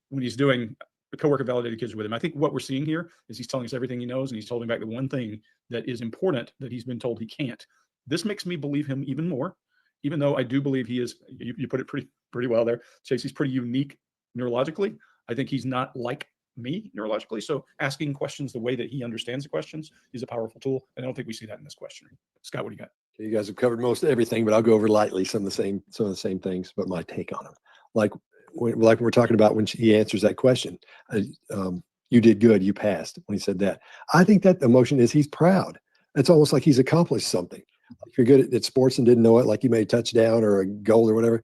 when he's doing the coworker validated kids with him. I think what we're seeing here is he's telling us everything he knows, and he's holding back the one thing that is important that he's been told he can't. This makes me believe him even more, even though I do believe he is, you put it pretty well there, Chase, he's pretty unique neurologically. I think he's not like me neurologically. So asking questions the way that he understands the questions is a powerful tool. And I don't think we see that in this questioning. Scott, what do you got? You guys have covered most everything, but I'll go over lightly some of the same things, but my take on them. Like we're talking about when he answers that question, you did good, you passed. When he said that, I think that emotion is he's proud. It's almost like he's accomplished something. If you're good at sports and didn't know it, like you made a touchdown or a goal or whatever,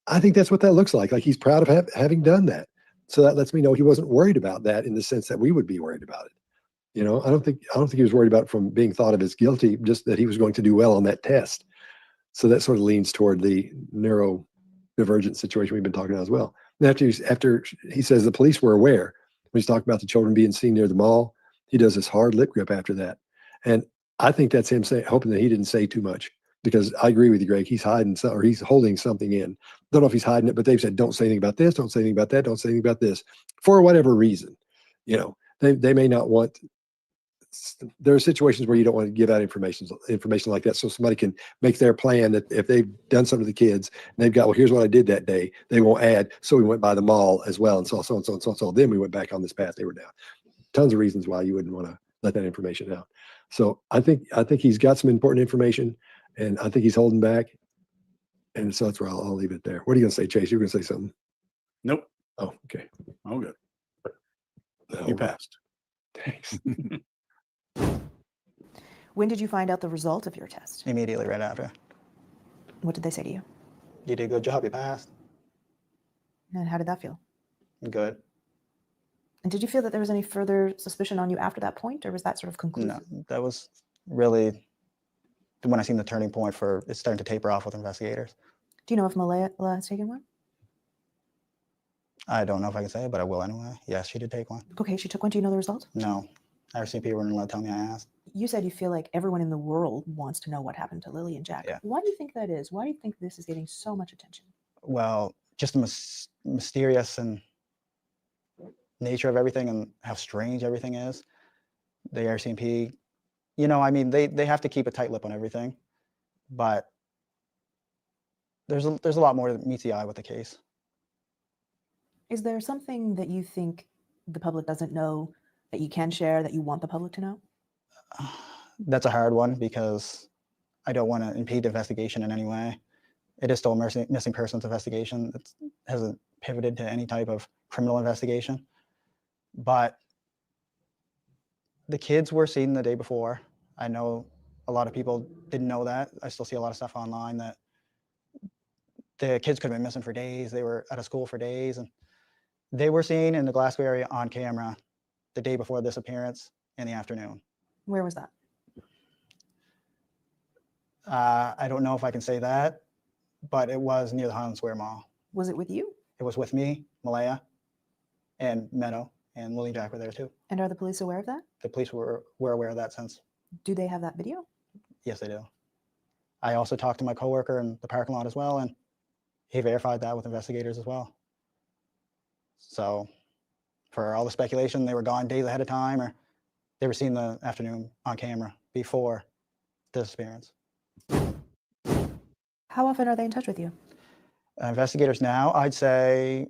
I think that's what that looks like. Like he's proud of having done that. So that lets me know he wasn't worried about that in the sense that we would be worried about it. You know, I don't think he was worried about it from being thought of as guilty, just that he was going to do well on that test. So that sort of leans toward the neurodivergent situation we've been talking about as well. And after he says the police were aware, when he's talking about the children being seen near the mall, he does this hard lip grip after that. And I think that's him hoping that he didn't say too much, because I agree with you, Greg. He's hiding or he's holding something in. Don't know if he's hiding it, but they've said, don't say anything about this. Don't say anything about that. Don't say anything about this, for whatever reason. You know, they may not want. There are situations where you don't want to give out information like that, so somebody can make their plan that if they've done something to the kids and they've got, well, here's what I did that day, they won't add. So we went by the mall as well, and so and so and so and so. Then we went back on this path they were down. Tons of reasons why you wouldn't want to let that information out. So I think he's got some important information, and I think he's holding back. And so that's where I'll leave it there. What are you going to say, Chase? You're going to say something? Nope. Oh, okay. Oh, good. No, You passed. Thanks. When did you find out the result of your test? Immediately right after. What did they say to you? You did a good job, you passed. And how did that feel? Good. And did you feel that there was any further suspicion on you after that point, or was that sort of conclusive? No, that was really when I seen the turning point for it's starting to taper off with investigators. Do you know if Malia has taken one? I don't know if I can say it, but I will anyway. Yes, she did take one. Okay, she took one. Do you know the result? No. RCP wouldn't let tell me I asked. You said you feel like everyone in the world wants to know what happened to Lilly and Jack. Yeah. Why do you think that is? Why do you think this is getting so much attention? Well, just the mysterious and nature of everything and how strange everything is. The RCMP, you know, I mean, they have to keep a tight lip on everything, but there's a lot more that meets the eye with the case. Is there something that you think the public doesn't know that you can share that you want the public to know? That's a hard one because I don't want to impede the investigation in any way. It is still a missing persons investigation. It hasn't pivoted to any type of criminal investigation. But The kids were seen the day before. I know a lot of people didn't know that. I still see a lot of stuff online that the kids could have been missing for days. They were out of school for days, and they were seen in the Glasgow area on camera the day before this appearance in the afternoon. Where was that? I don't know if I can say that, but it was near the Highland Square Mall. Was it with you? It was with me, Malaya, and Meadow, and Lilly and Jack were there too. And are the police aware of that? The police were aware of that since. Do they have that video? Yes, they do. I also talked to my coworker in the parking lot as well, and he verified that with investigators as well. So for all the speculation, they were gone days ahead of time, or they were seen the afternoon on camera before the disappearance. How often are they in touch with you? Investigators now, I'd say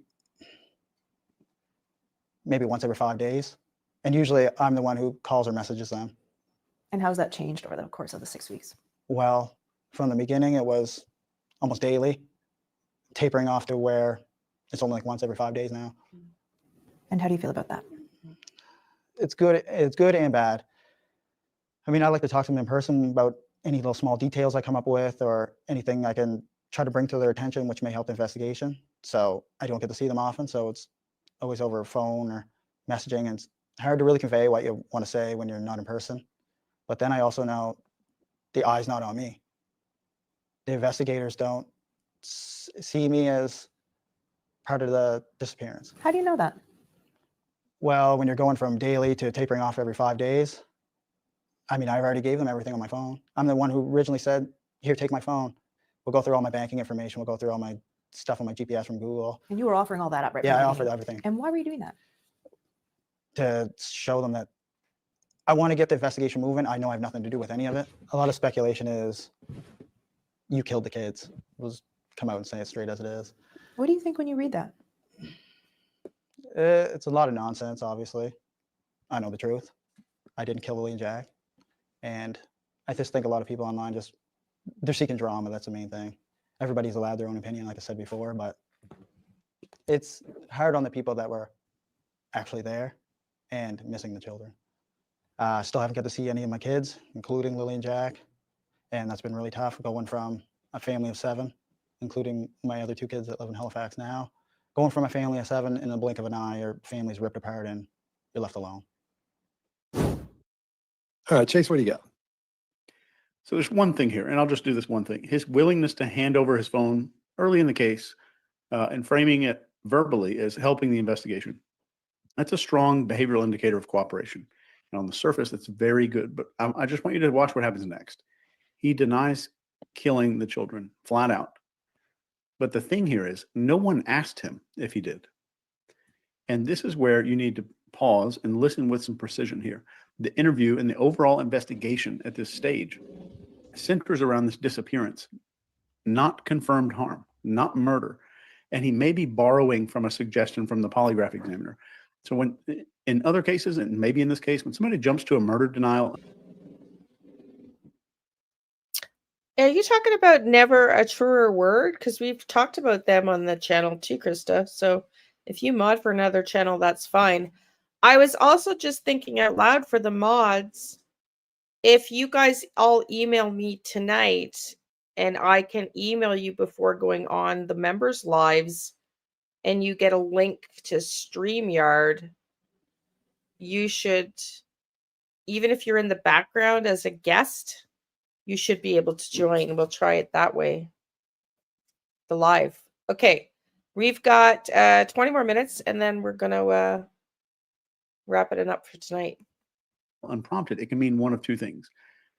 maybe once every 5 days. And usually I'm the one who calls or messages them. And how's that changed over the course of the 6 weeks? Well, from the beginning, it was almost daily, tapering off to where it's only like once every 5 days now. And how do you feel about that? It's good. It's good and bad. I mean, I like to talk to them in person about any little small details I come up with or anything I can try to bring to their attention, which may help the investigation. So I don't get to see them often. So it's always over phone or messaging, and it's hard to really convey what you want to say when you're not in person. But then I also know the eye's not on me. The investigators don't see me as part of the disappearance. How do you know that? Well, when you're going from daily to tapering off every 5 days, I mean, I already gave them everything on my phone. I'm the one who originally said, here, take my phone. We'll go through all my banking information. We'll go through all my stuff on my GPS from Google. And you were offering all that up, right? Yeah, from I the offered beginning. everything And why were you doing that? to show them that I want to get the investigation moving. I know I have nothing to do with any of it. A lot of speculation is you killed the kids. We'll just come out and say it straight as it is. What do you think when you read that? It's a lot of nonsense, obviously. I know the truth. I didn't kill Lilly and Jack. And I just think a lot of people online they're seeking drama. That's the main thing. Everybody's allowed their own opinion, like I said before, but it's hard on the people that were actually there and missing the children. Still haven't got to see any of my kids, including Lilly and Jack. And that's been really tough, going from a family of 7, including my other 2 kids that live in Halifax now. Going from a family of 7 in the blink of an eye, your family's ripped apart and you're left alone. All right, Chase, what do you got? So there's one thing here, and I'll just do this one thing. His willingness to hand over his phone early in the case and framing it verbally as helping the investigation. That's a strong behavioral indicator of cooperation. And on the surface, that's very good. But I just want you to watch what happens next. He denies killing the children flat out. But the thing here is, no one asked him if he did. And this is where you need to pause and listen with some precision here. The interview and the overall investigation at this stage centers around this disappearance, not confirmed harm, not murder. And he may be borrowing from a suggestion from the polygraph examiner. So when, in other cases, and maybe in this case, when somebody jumps to a murder denial. Are you talking about never a truer word? Because we've talked about them on the channel too, Krista. So if you mod for another channel, that's fine. I was also just thinking out loud for the mods. If you guys all email me tonight, and I can email you before going on the members' lives, and you get a link to StreamYard, you should, even if you're in the background as a guest, you should be able to join. We'll try it that way. The live. Okay. We've got 20 more minutes, and then we're going to wrap it up for tonight. Unprompted, it can mean one of 2 things.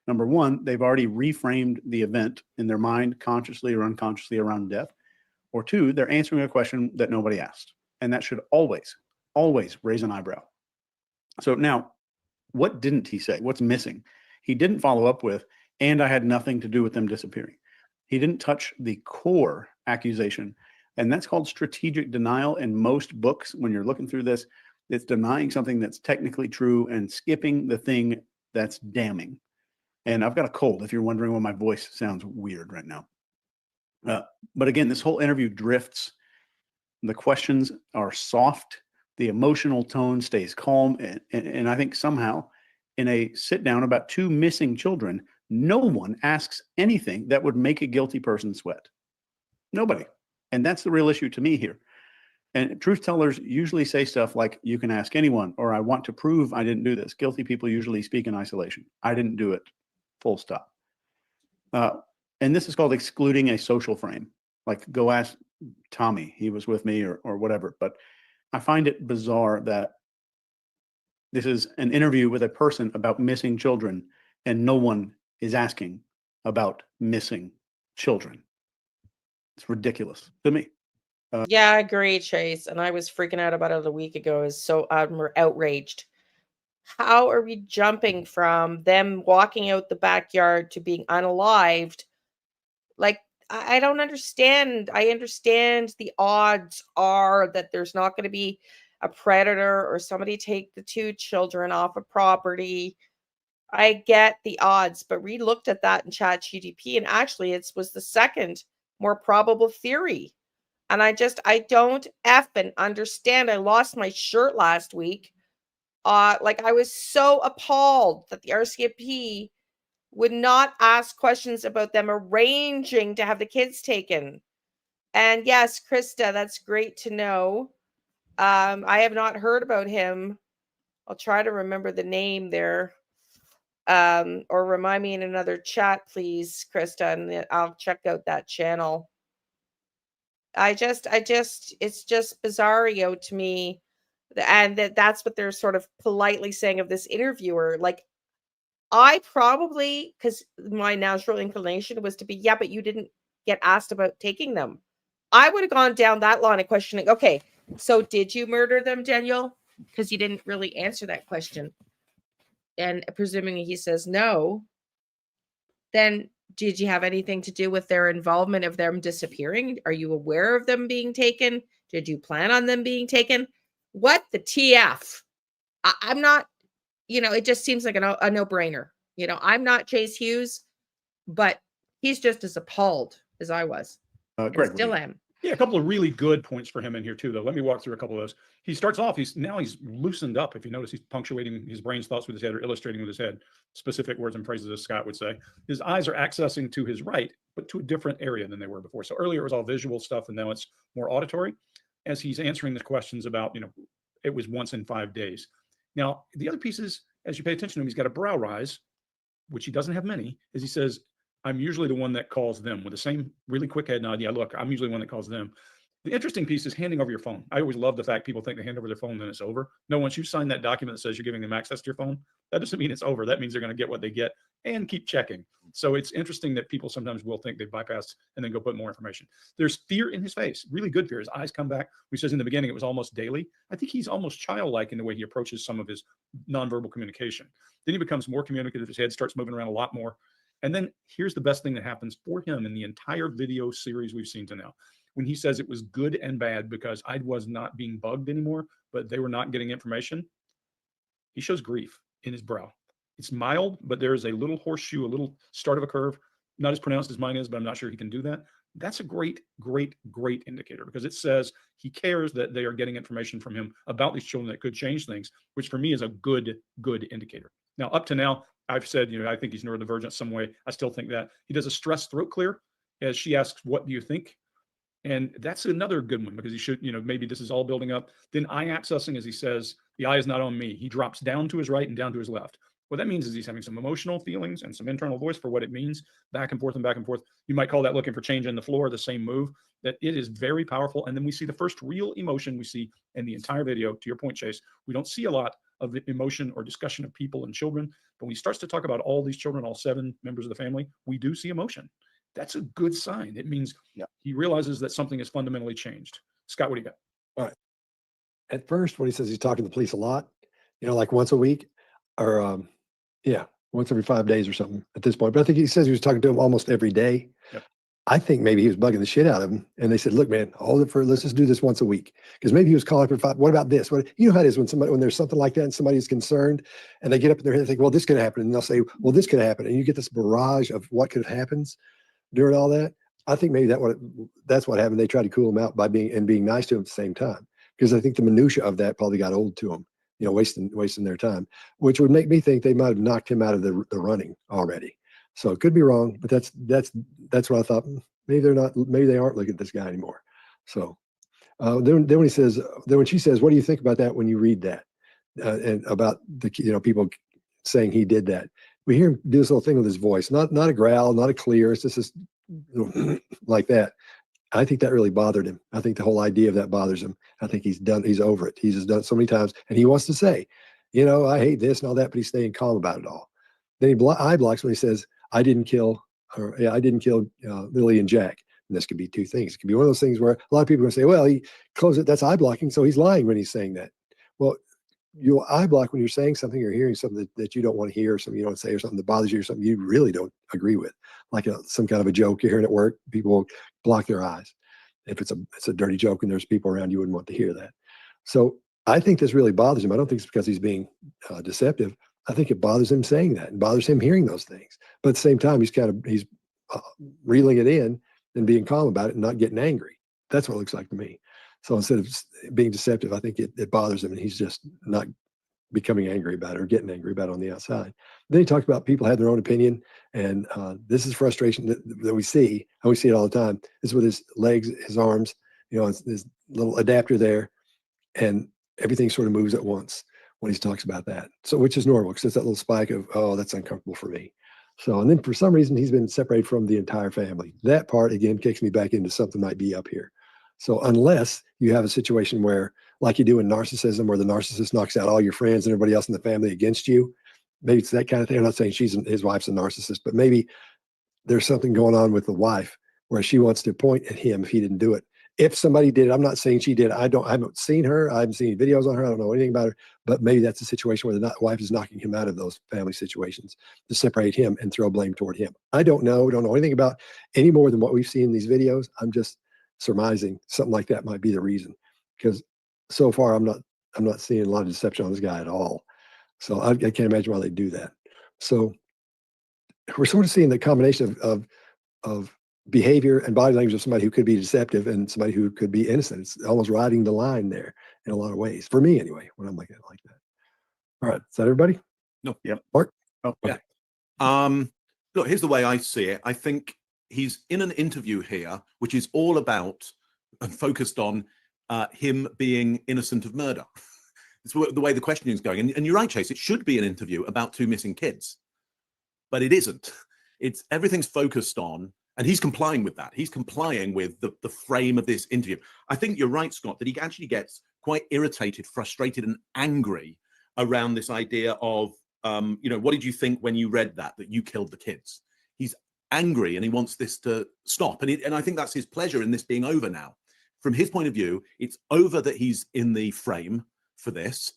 Number one, they've already reframed the event in their mind, consciously or unconsciously, around death. Or 2, they're answering a question that nobody asked. And that should always, always raise an eyebrow. So now, what didn't he say? What's missing? He didn't follow up with, and I had nothing to do with them disappearing. He didn't touch the core accusation. And that's called strategic denial. In most books, when you're looking through this, it's denying something that's technically true and skipping the thing that's damning. And I've got a cold, if you're wondering why my voice sounds weird right now. But again, this whole interview drifts. The questions are soft. The emotional tone stays calm. And I think somehow in a sit down about 2 missing children, no one asks anything that would make a guilty person sweat. Nobody. And that's the real issue to me here. And truth tellers usually say stuff like, you can ask anyone, or I want to prove I didn't do this. Guilty people usually speak in isolation. I didn't do it. Full stop. And this is called excluding a social frame. Like, go ask Tommy, he was with me, or whatever. But I find it bizarre that this is an interview with a person about missing children, and no one is asking about missing children. It's ridiculous to me. Yeah, I agree, Chase. And I was freaking out about it a week ago. I was so outraged. How are we jumping from them walking out the backyard to being unalived? Like, I don't understand. I understand the odds are that there's not going to be a predator or somebody take the 2 children off a property. I get the odds, but we looked at that in ChatGPT, and actually it was the second more probable theory. And I don't effing understand. I lost my shirt last week. Like, I was so appalled that the RCMP would not ask questions about them arranging to have the kids taken. And yes, Krista, that's great to know. I have not heard about him. I'll try to remember the name there. Or remind me in another chat, please, Krista, and I'll check out that channel. It's just bizarro to me. And that's what they're sort of politely saying of this interviewer. Like, I probably, because my natural inclination was to be, yeah, but you didn't get asked about taking them. I would have gone down that line of questioning. Okay, so did you murder them, Daniel? Because you didn't really answer that question. And presuming he says no, then did you have anything to do with their involvement of them disappearing? Are you aware of them being taken? Did you plan on them being taken? What the TF? I'm not, it just seems like a no-brainer. I'm not Chase Hughes, but he's just as appalled as I was. Greg, Still am. Yeah, a couple of really good points for him in here too, though. Let me walk through a couple of those. He starts off, he's loosened up. If you notice, he's punctuating his brain's thoughts with his head, or illustrating with his head specific words and phrases, as Scott would say. His eyes are accessing to his right, but to a different area than they were before. So earlier it was all visual stuff, and now it's more auditory. As he's answering the questions about, it was once in 5 days. Now, the other piece is, as you pay attention to him, he's got a brow rise, which he doesn't have many, as he says, I'm usually the one that calls them, with the same really quick head nod. Yeah, look, I'm usually the one that calls them. The interesting piece is handing over your phone. I always love the fact people think they hand over their phone, then it's over. No, once you sign that document that says you're giving them access to your phone, that doesn't mean it's over. That means they're going to get what they get and keep checking. So it's interesting that people sometimes will think they've bypassed and then go put more information. There's fear in his face, really good fear. His eyes come back. He says in the beginning it was almost daily. I think he's almost childlike in the way he approaches some of his nonverbal communication. Then he becomes more communicative. His head starts moving around a lot more. And then here's the best thing that happens for him in the entire video series we've seen to now. When he says it was good and bad because I was not being bugged anymore, but they were not getting information, he shows grief in his brow. It's mild, but there is a little horseshoe, a little start of a curve, not as pronounced as mine is, but I'm not sure he can do that. That's a great, great, great indicator, because it says he cares that they are getting information from him about these children that could change things, which for me is a good, good indicator. Now, up to now, I've said, I think he's neurodivergent some way. I still think that. He does a stress throat clear as she asks, what do you think? And that's another good one, because he should, maybe this is all building up. Then eye accessing, as he says, the eye is not on me. He drops down to his right and down to his left. What that means is he's having some emotional feelings and some internal voice for what it means, back and forth and back and forth. You might call that looking for change in the floor, the same move, that it is very powerful. And then we see the first real emotion we see in the entire video. To your point, Chase, we don't see a lot of emotion or discussion of people and children, but when he starts to talk about all these children, all 7 members of the family, we do see emotion. That's a good sign. It means he realizes that something has fundamentally changed. Scott, what do you got? All right. At first, when he says he's talking to the police a lot, like once a week, or once every 5 days or something at this point. But I think he says he was talking to him almost every day. Yep. I think maybe he was bugging the shit out of him, and they said, "Look, man, let's just do this once a week." Because maybe he was calling for 5. What about this? How it is when there's something like that and somebody's concerned, and they get up in their head and think, "Well, this could happen," and they'll say, "Well, this could happen," and you get this barrage of what could have happened during all that. I think maybe that's what happened. They tried to cool him out by being nice to him at the same time, because I think the minutia of that probably got old to him. wasting their time, which would make me think they might have knocked him out of the running already. So it could be wrong, but that's what I thought. Maybe they aren't looking at this guy anymore. So then when she says, what do you think about that when you read that? And about the people saying he did that. We hear him do this little thing with his voice, not a growl, not a clear. It's just this like that. I think that really bothered him. I think the whole idea of that bothers him. I think he's over it. He's just done it so many times, and he wants to say, I hate this and all that, but he's staying calm about it all. Then he eye blocks when he says, I didn't kill Lilly and Jack. And this could be two things. It could be one of those things where a lot of people are going to say, well, he closed it. That's eye blocking. So he's lying when he's saying that. Well, you'll eye block when you're saying something or hearing something that you don't want to hear, or something you don't say, or something that bothers you, or something you really don't agree with, like some kind of a joke you're hearing at work. People will block their eyes. If it's a dirty joke and there's people around, you wouldn't want to hear that. So I think this really bothers him. I don't think it's because he's being deceptive. I think it bothers him saying that and bothers him hearing those things. But at the same time, he's reeling it in and being calm about it and not getting angry. That's what it looks like to me. So instead of being deceptive, I think it bothers him, and he's just not becoming angry about it or getting angry about it on the outside. Then he talked about people have their own opinion, and this is frustration that we see. And we see it all the time. This is with his legs, his arms, this little adapter there, and everything sort of moves at once when he talks about that. So, which is normal, because it's that little spike of, oh, that's uncomfortable for me. So, and then for some reason, he's been separated from the entire family. That part, again, kicks me back into something might be up here. So unless you have a situation where, like you do in narcissism, where the narcissist knocks out all your friends and everybody else in the family against you, maybe it's that kind of thing. I'm not saying his wife's a narcissist, but maybe there's something going on with the wife where she wants to point at him if he didn't do it. If somebody did it, I'm not saying she did. I haven't seen her. I haven't seen any videos on her. I don't know anything about her, but maybe that's a situation where the wife is knocking him out of those family situations to separate him and throw blame toward him. I don't know anything about any more than what we've seen in these videos. I'm just surmising something like that might be the reason, because so far I'm not seeing a lot of deception on this guy at all. So I can't imagine why they do that. So we're sort of seeing the combination of behavior and body language of somebody who could be deceptive and somebody who could be innocent. It's almost riding the line there in a lot of ways, for me anyway, when I'm looking at it like that. All right, is that everybody? No. Yep. Mark? Oh, yeah. Look, here's the way I see it. I think he's in an interview here, which is all about and focused on him being innocent of murder. It's the way the questioning is going. And you're right, Chase, it should be an interview about two missing kids, but it isn't. Everything's focused on, and he's complying with that. He's complying with the frame of this interview. I think you're right, Scott, that he actually gets quite irritated, frustrated, and angry around this idea of, what did you think when you read that you killed the kids? He's angry and he wants this to stop. And I think that's his pleasure in this being over now. From his point of view, it's over that he's in the frame for this,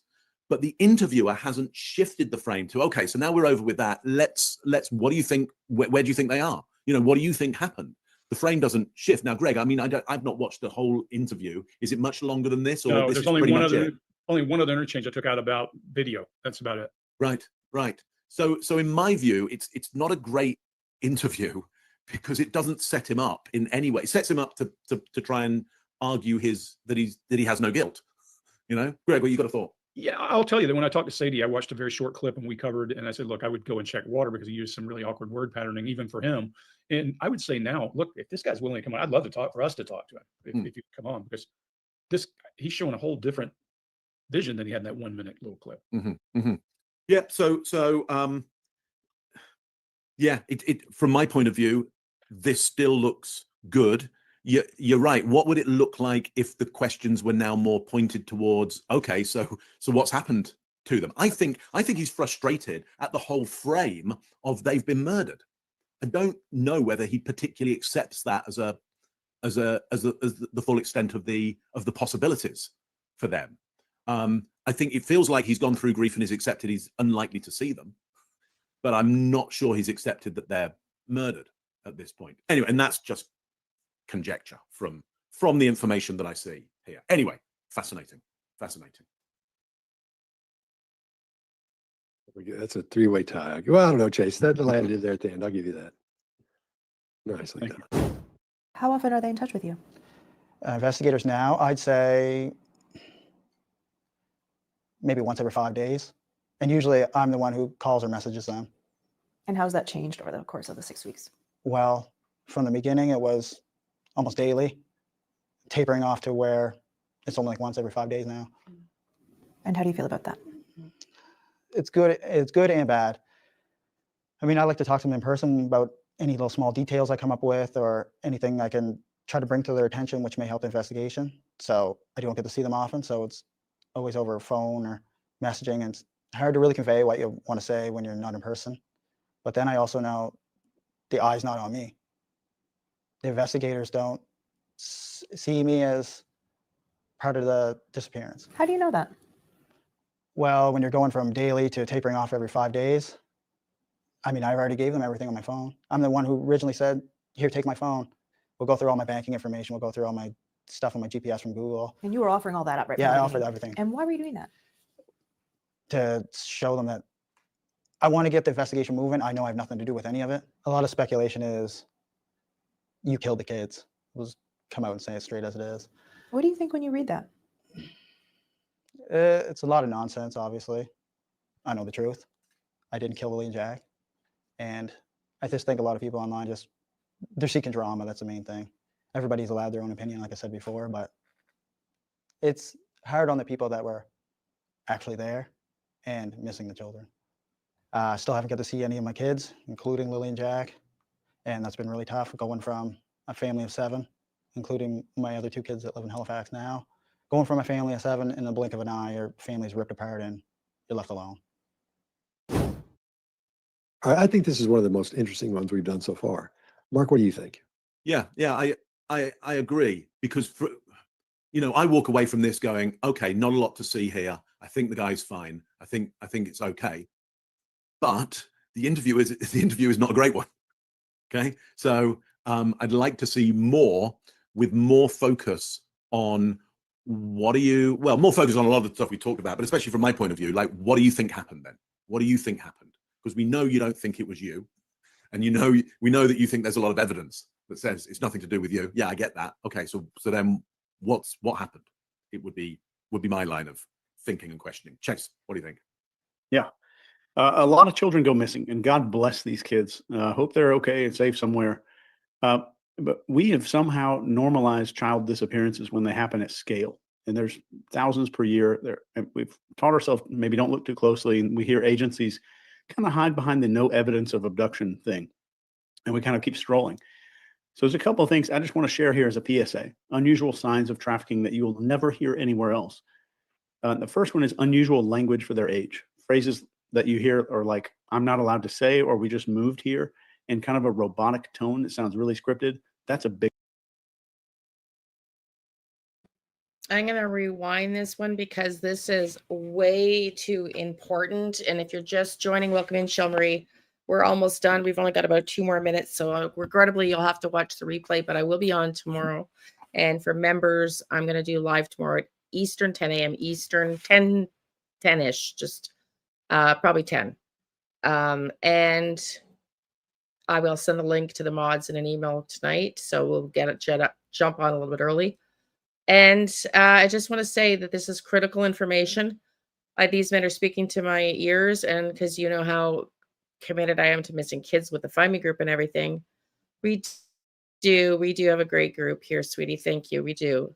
but the interviewer hasn't shifted the frame to, okay, so now we're over with that. Let's what do you think? Where do you think they are? What do you think happened? The frame doesn't shift. Now, Greg, I've not watched the whole interview. Is it much longer than this? Or No, this there's is only pretty one much other, it? only one other interchange I took out about video. That's about it. Right. So in my view, it's not a great interview because it doesn't set him up in any way. It sets him up to try and argue that he has no guilt. Greg, what you got a thought? Yeah, I'll tell you that when I talked to Sadie, I watched a very short clip and we covered, and I said, look, I would go and check water because he used some really awkward word patterning even for him. And I would say now, look, if this guy's willing to come on, I'd love for us to talk to him if you come on, because he's showing a whole different vision than he had in that 1 minute little clip. Mm-hmm, mm-hmm. Yeah. So from my point of view, this still looks good. You're right. What would it look like if the questions were now more pointed towards, okay, so what's happened to them? I think he's frustrated at the whole frame of they've been murdered. I don't know whether he particularly accepts that as the full extent of the possibilities for them. I think it feels like he's gone through grief and he's accepted he's unlikely to see them, but I'm not sure he's accepted that they're murdered at this point. Anyway, and that's just conjecture from the information that I see here. Anyway, fascinating. That's a three-way tie. Well, I don't know, Chase. That landed there at the end. I'll give you that. Nicely done. How often are they in touch with you? Investigators now, I'd say maybe once every 5 days. And usually I'm the one who calls or messages them. And how's that changed over the course of the 6 weeks? Well, from the beginning, it was almost daily, tapering off to where it's only like once every 5 days now. And how do you feel about that? It's good. It's good and bad. I mean, I like to talk to them in person about any little small details I come up with or anything I can try to bring to their attention, which may help the investigation. So I don't get to see them often. So it's always over phone or messaging, and it's hard to really convey what you want to say when you're not in person. But then I also know the eye's not on me. The investigators don't see me as part of the disappearance. How do you know that? Well, when you're going from daily to tapering off every 5 days, I mean, I already gave them everything on my phone. I'm the one who originally said, here, take my phone. We'll go through all my banking information. We'll go through all my stuff on my GPS from Google. And you were offering all that up right Yeah, from I the offered beginning. everything And why were you doing that? to show them that I want to get the investigation moving. I know I have nothing to do with any of it. A lot of speculation is you killed the kids. We'll just come out and say it straight as it is. What do you think when you read that? It's a lot of nonsense, obviously. I know the truth. I didn't kill Lilly and Jack. And I just think a lot of people online they're seeking drama. That's the main thing. Everybody's allowed their own opinion, like I said before, but it's hard on the people that were actually there and missing the children. Still haven't got to see any of my kids, including Lilly and Jack. And that's been really tough, going from a family of 7, including my other 2 kids that live in Halifax now. Going from a family of 7, in the blink of an eye, your family's ripped apart and you're left alone. I think this is one of the most interesting ones we've done so far. Mark, what do you think? Yeah, I agree, because I walk away from this going, okay, not a lot to see here. I think the guy's fine. I think it's okay. But the interview is not a great one. Okay, so I'd like to see more, with more focus on more focus on a lot of the stuff we talked about, but especially from my point of view, like, what do you think happened then? What do you think happened? Because we know you don't think it was you, and we know that you think there's a lot of evidence that says it's nothing to do with you. Yeah, I get that. Okay, so then what happened? It would be my line of thinking and questioning. Chase, what do you think? Yeah. A lot of children go missing, and God bless these kids. Hope they're okay and safe somewhere. But we have somehow normalized child disappearances when they happen at scale. And there's thousands per year there. And we've taught ourselves, maybe don't look too closely. And we hear agencies kind of hide behind the no evidence of abduction thing. And we kind of keep strolling. So there's a couple of things I just want to share here as a PSA. Unusual signs of trafficking that you will never hear anywhere else. The first one is unusual language for their age. Phrases that you hear are like, I'm not allowed to say, or we just moved here, in kind of a robotic tone that sounds really scripted. That's a big. I'm going to rewind this one because this is way too important. And if you're just joining, welcome in, Shell Marie. We're almost done. We've only got about 2 more minutes. So regrettably, you'll have to watch the replay, but I will be on tomorrow. And for members, I'm going to do live tomorrow at Eastern, 10 a.m. Eastern, 10-ish, just probably 10. And I will send the link to the mods in an email tonight. So we'll get it jump on a little bit early. And I just want to say that this is critical information. These men are speaking to my ears, and because you know how committed I am to missing kids with the Find Me group and everything. We do have a great group here, sweetie. Thank you. We do.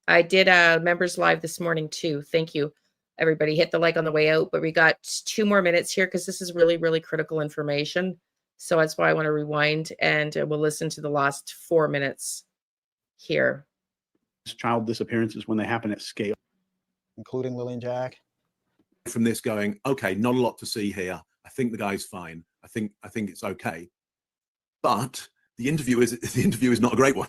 I did a members live this morning too. Thank you, everybody. Hit the like on the way out, but we got 2 more minutes here because this is really, really critical information. So that's why I want to rewind, and we'll listen to the last 4 minutes here. Child disappearances when they happen at scale, including Lilly and Jack. From this going, okay, not a lot to see here. I think the guy's fine. I think it's okay. But the interview is not a great one.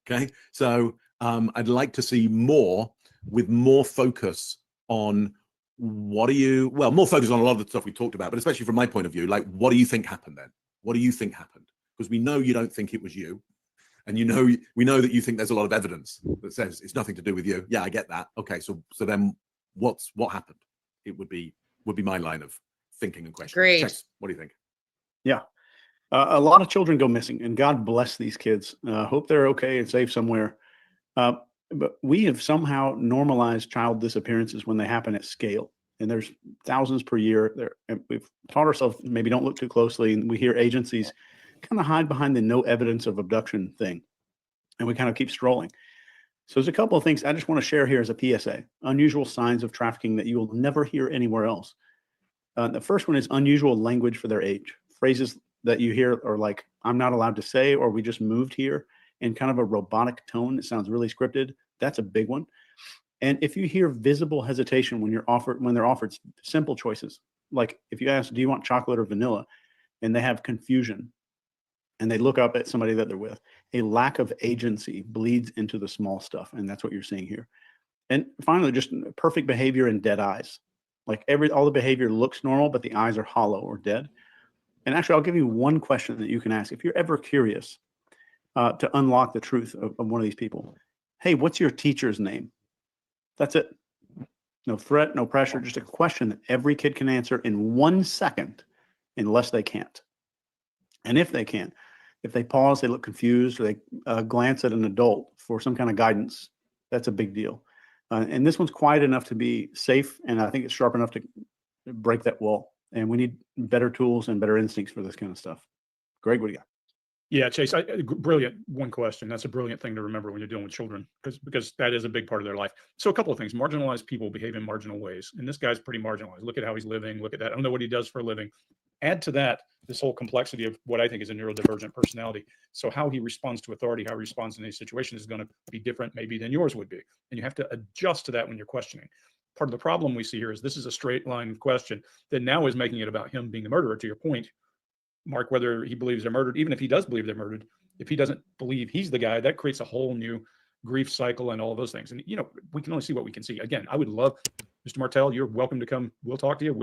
Okay, so I'd like to see more, with more focus on more focus on a lot of the stuff we talked about, but especially from my point of view, like, what do you think happened then? What do you think happened? Because we know you don't think it was you. And we know that you think there's a lot of evidence that says it's nothing to do with you. Yeah, I get that. Okay, so then what happened? It would be my line of thinking and questioning. Great. Chase, what do you think? Yeah. A lot of children go missing, and God bless these kids. Hope they're okay and safe somewhere. But But we have somehow normalized child disappearances when they happen at scale. And there's thousands per year there. And we've taught ourselves maybe don't look too closely. And we hear agencies kind of hide behind the no evidence of abduction thing. And we kind of keep strolling. So there's a couple of things I just want to share here as a PSA. Unusual signs of trafficking that you will never hear anywhere else. The first one is unusual language for their age. Phrases that you hear are like, I'm not allowed to say, or we just moved here, in kind of a robotic tone that sounds really scripted. That's a big one. And if you hear visible hesitation when they're offered simple choices, like if you ask, do you want chocolate or vanilla? And they have confusion and they look up at somebody that they're with, a lack of agency bleeds into the small stuff. And that's what you're seeing here. And finally, just perfect behavior and dead eyes. Like all the behavior looks normal, but the eyes are hollow or dead. And actually, I'll give you one question that you can ask. If you're ever curious to unlock the truth of one of these people, hey, what's your teacher's name? That's it. No threat, no pressure, just a question that every kid can answer in 1 second, unless they can't. And if they can, if they pause, they look confused, or they glance at an adult for some kind of guidance, that's a big deal. And this one's quiet enough to be safe, and I think it's sharp enough to break that wall. And we need better tools and better instincts for this kind of stuff. Greg, what do you got? Yeah, Chase, brilliant. One question. That's a brilliant thing to remember when you're dealing with children, because that is a big part of their life. So a couple of things. Marginalized people behave in marginal ways. And this guy's pretty marginalized. Look at how he's living. Look at that. I don't know what he does for a living. Add to that this whole complexity of what I think is a neurodivergent personality. So how he responds to authority, how he responds in these situations is going to be different maybe than yours would be. And you have to adjust to that when you're questioning. Part of the problem we see here is this is a straight line question that now is making it about him being the murderer, to your point, Mark, whether he believes they're murdered, even if he does believe they're murdered, if he doesn't believe he's the guy, that creates a whole new grief cycle and all of those things. And, we can only see what we can see. Again, I would love, Mr. Martell, you're welcome to come. We'll talk to you.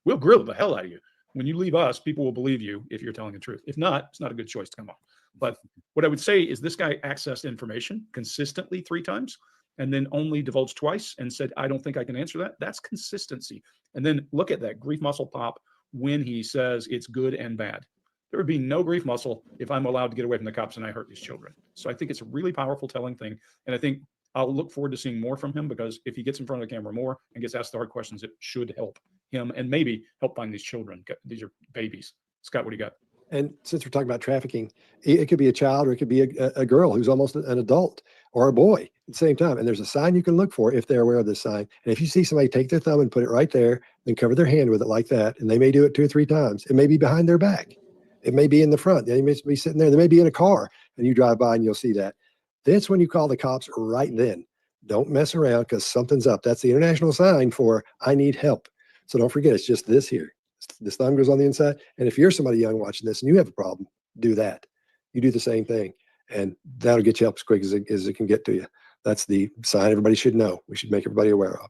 We'll grill the hell out of you. When you leave us, people will believe you if you're telling the truth. If not, it's not a good choice to come on. But what I would say is this guy accessed information consistently 3 times and then only divulged twice and said, I don't think I can answer that. That's consistency. And then look at that grief muscle pop when he says it's good and bad. There would be no grief muscle if I'm allowed to get away from the cops and I hurt these children. So I think it's a really powerful telling thing. And I think I'll look forward to seeing more from him, because if he gets in front of the camera more and gets asked the hard questions, it should help him and maybe help find these children. These are babies. Scott, what do you got? And since we're talking about trafficking, it could be a child or it could be a girl who's almost an adult, or a boy at the same time. And there's a sign you can look for if they're aware of this sign. And if you see somebody take their thumb and put it right there, then cover their hand with it like that, and they may do it 2 or 3 times. It may be behind their back. It may be in the front. They may be sitting there. They may be in a car, and you drive by and you'll see that. That's when you call the cops right then. Don't mess around, because something's up. That's the international sign for I need help. So don't forget, it's just this here. This thumb goes on the inside. And if you're somebody young watching this and you have a problem, do that. You do the same thing, and that'll get you help as quick as it can get to you. That's the sign everybody should know. We should make everybody aware of.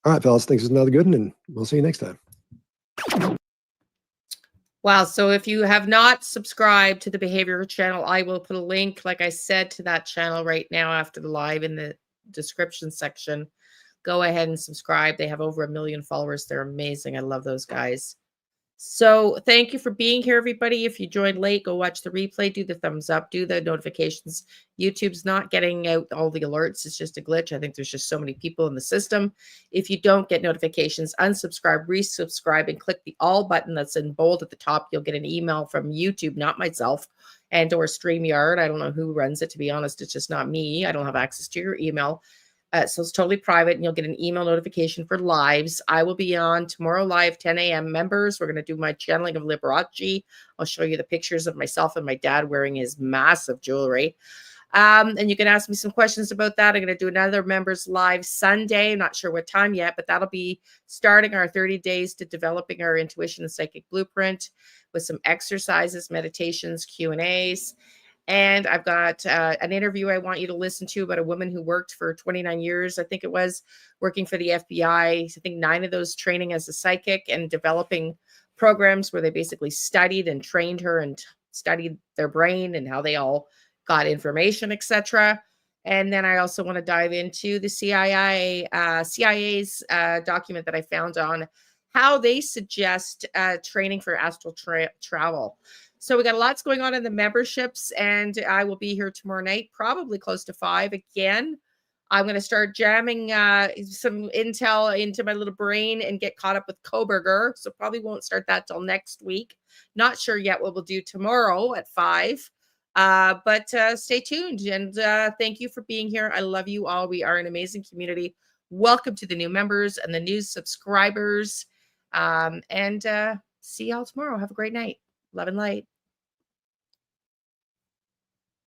All right, fellas, thanks. This is another good one, and we'll see you next time. Wow. So if you have not subscribed to the Behavioral channel, I will put a link, like I said, to that channel right now after the live in the description section. Go ahead and subscribe. They have over 1 million followers. They're amazing. I love those guys. So thank you for being here, everybody. If you joined late, go watch the replay, do the thumbs up, do the notifications. YouTube's not getting out all the alerts. It's just a glitch. I think there's just so many people in the system. If you don't get notifications, unsubscribe, resubscribe, and click the all button that's in bold at the top. You'll get an email from YouTube, not myself, and or StreamYard. I don't know who runs it. To be honest, it's just not me. I don't have access to your email. So it's totally private, and you'll get an email notification for lives. I will be on tomorrow live, 10 a.m. members. We're going to do my channeling of Liberace. I'll show you the pictures of myself and my dad wearing his massive jewelry. And you can ask me some questions about that. I'm going to do another members live Sunday. I'm not sure what time yet, but that'll be starting our 30 days to developing our intuition and psychic blueprint with some exercises, meditations, Q&As. And I've got an interview I want you to listen to about a woman who worked for 29 years, I think it was, working for the FBI. I think 9 of those training as a psychic and developing programs where they basically studied and trained her and studied their brain and how they all got information, etc. And then I also want to dive into the CIA's document that I found on how they suggest training for astral travel. So we got lots going on in the memberships, and I will be here tomorrow night, probably close to 5 again. I'm going to start jamming some intel into my little brain and get caught up with Koberger. So probably won't start that till next week. Not sure yet what we'll do tomorrow at 5. But stay tuned. And thank you for being here. I love you all. We are an amazing community. Welcome to the new members and the new subscribers. And see y'all tomorrow. Have a great night. Love and light.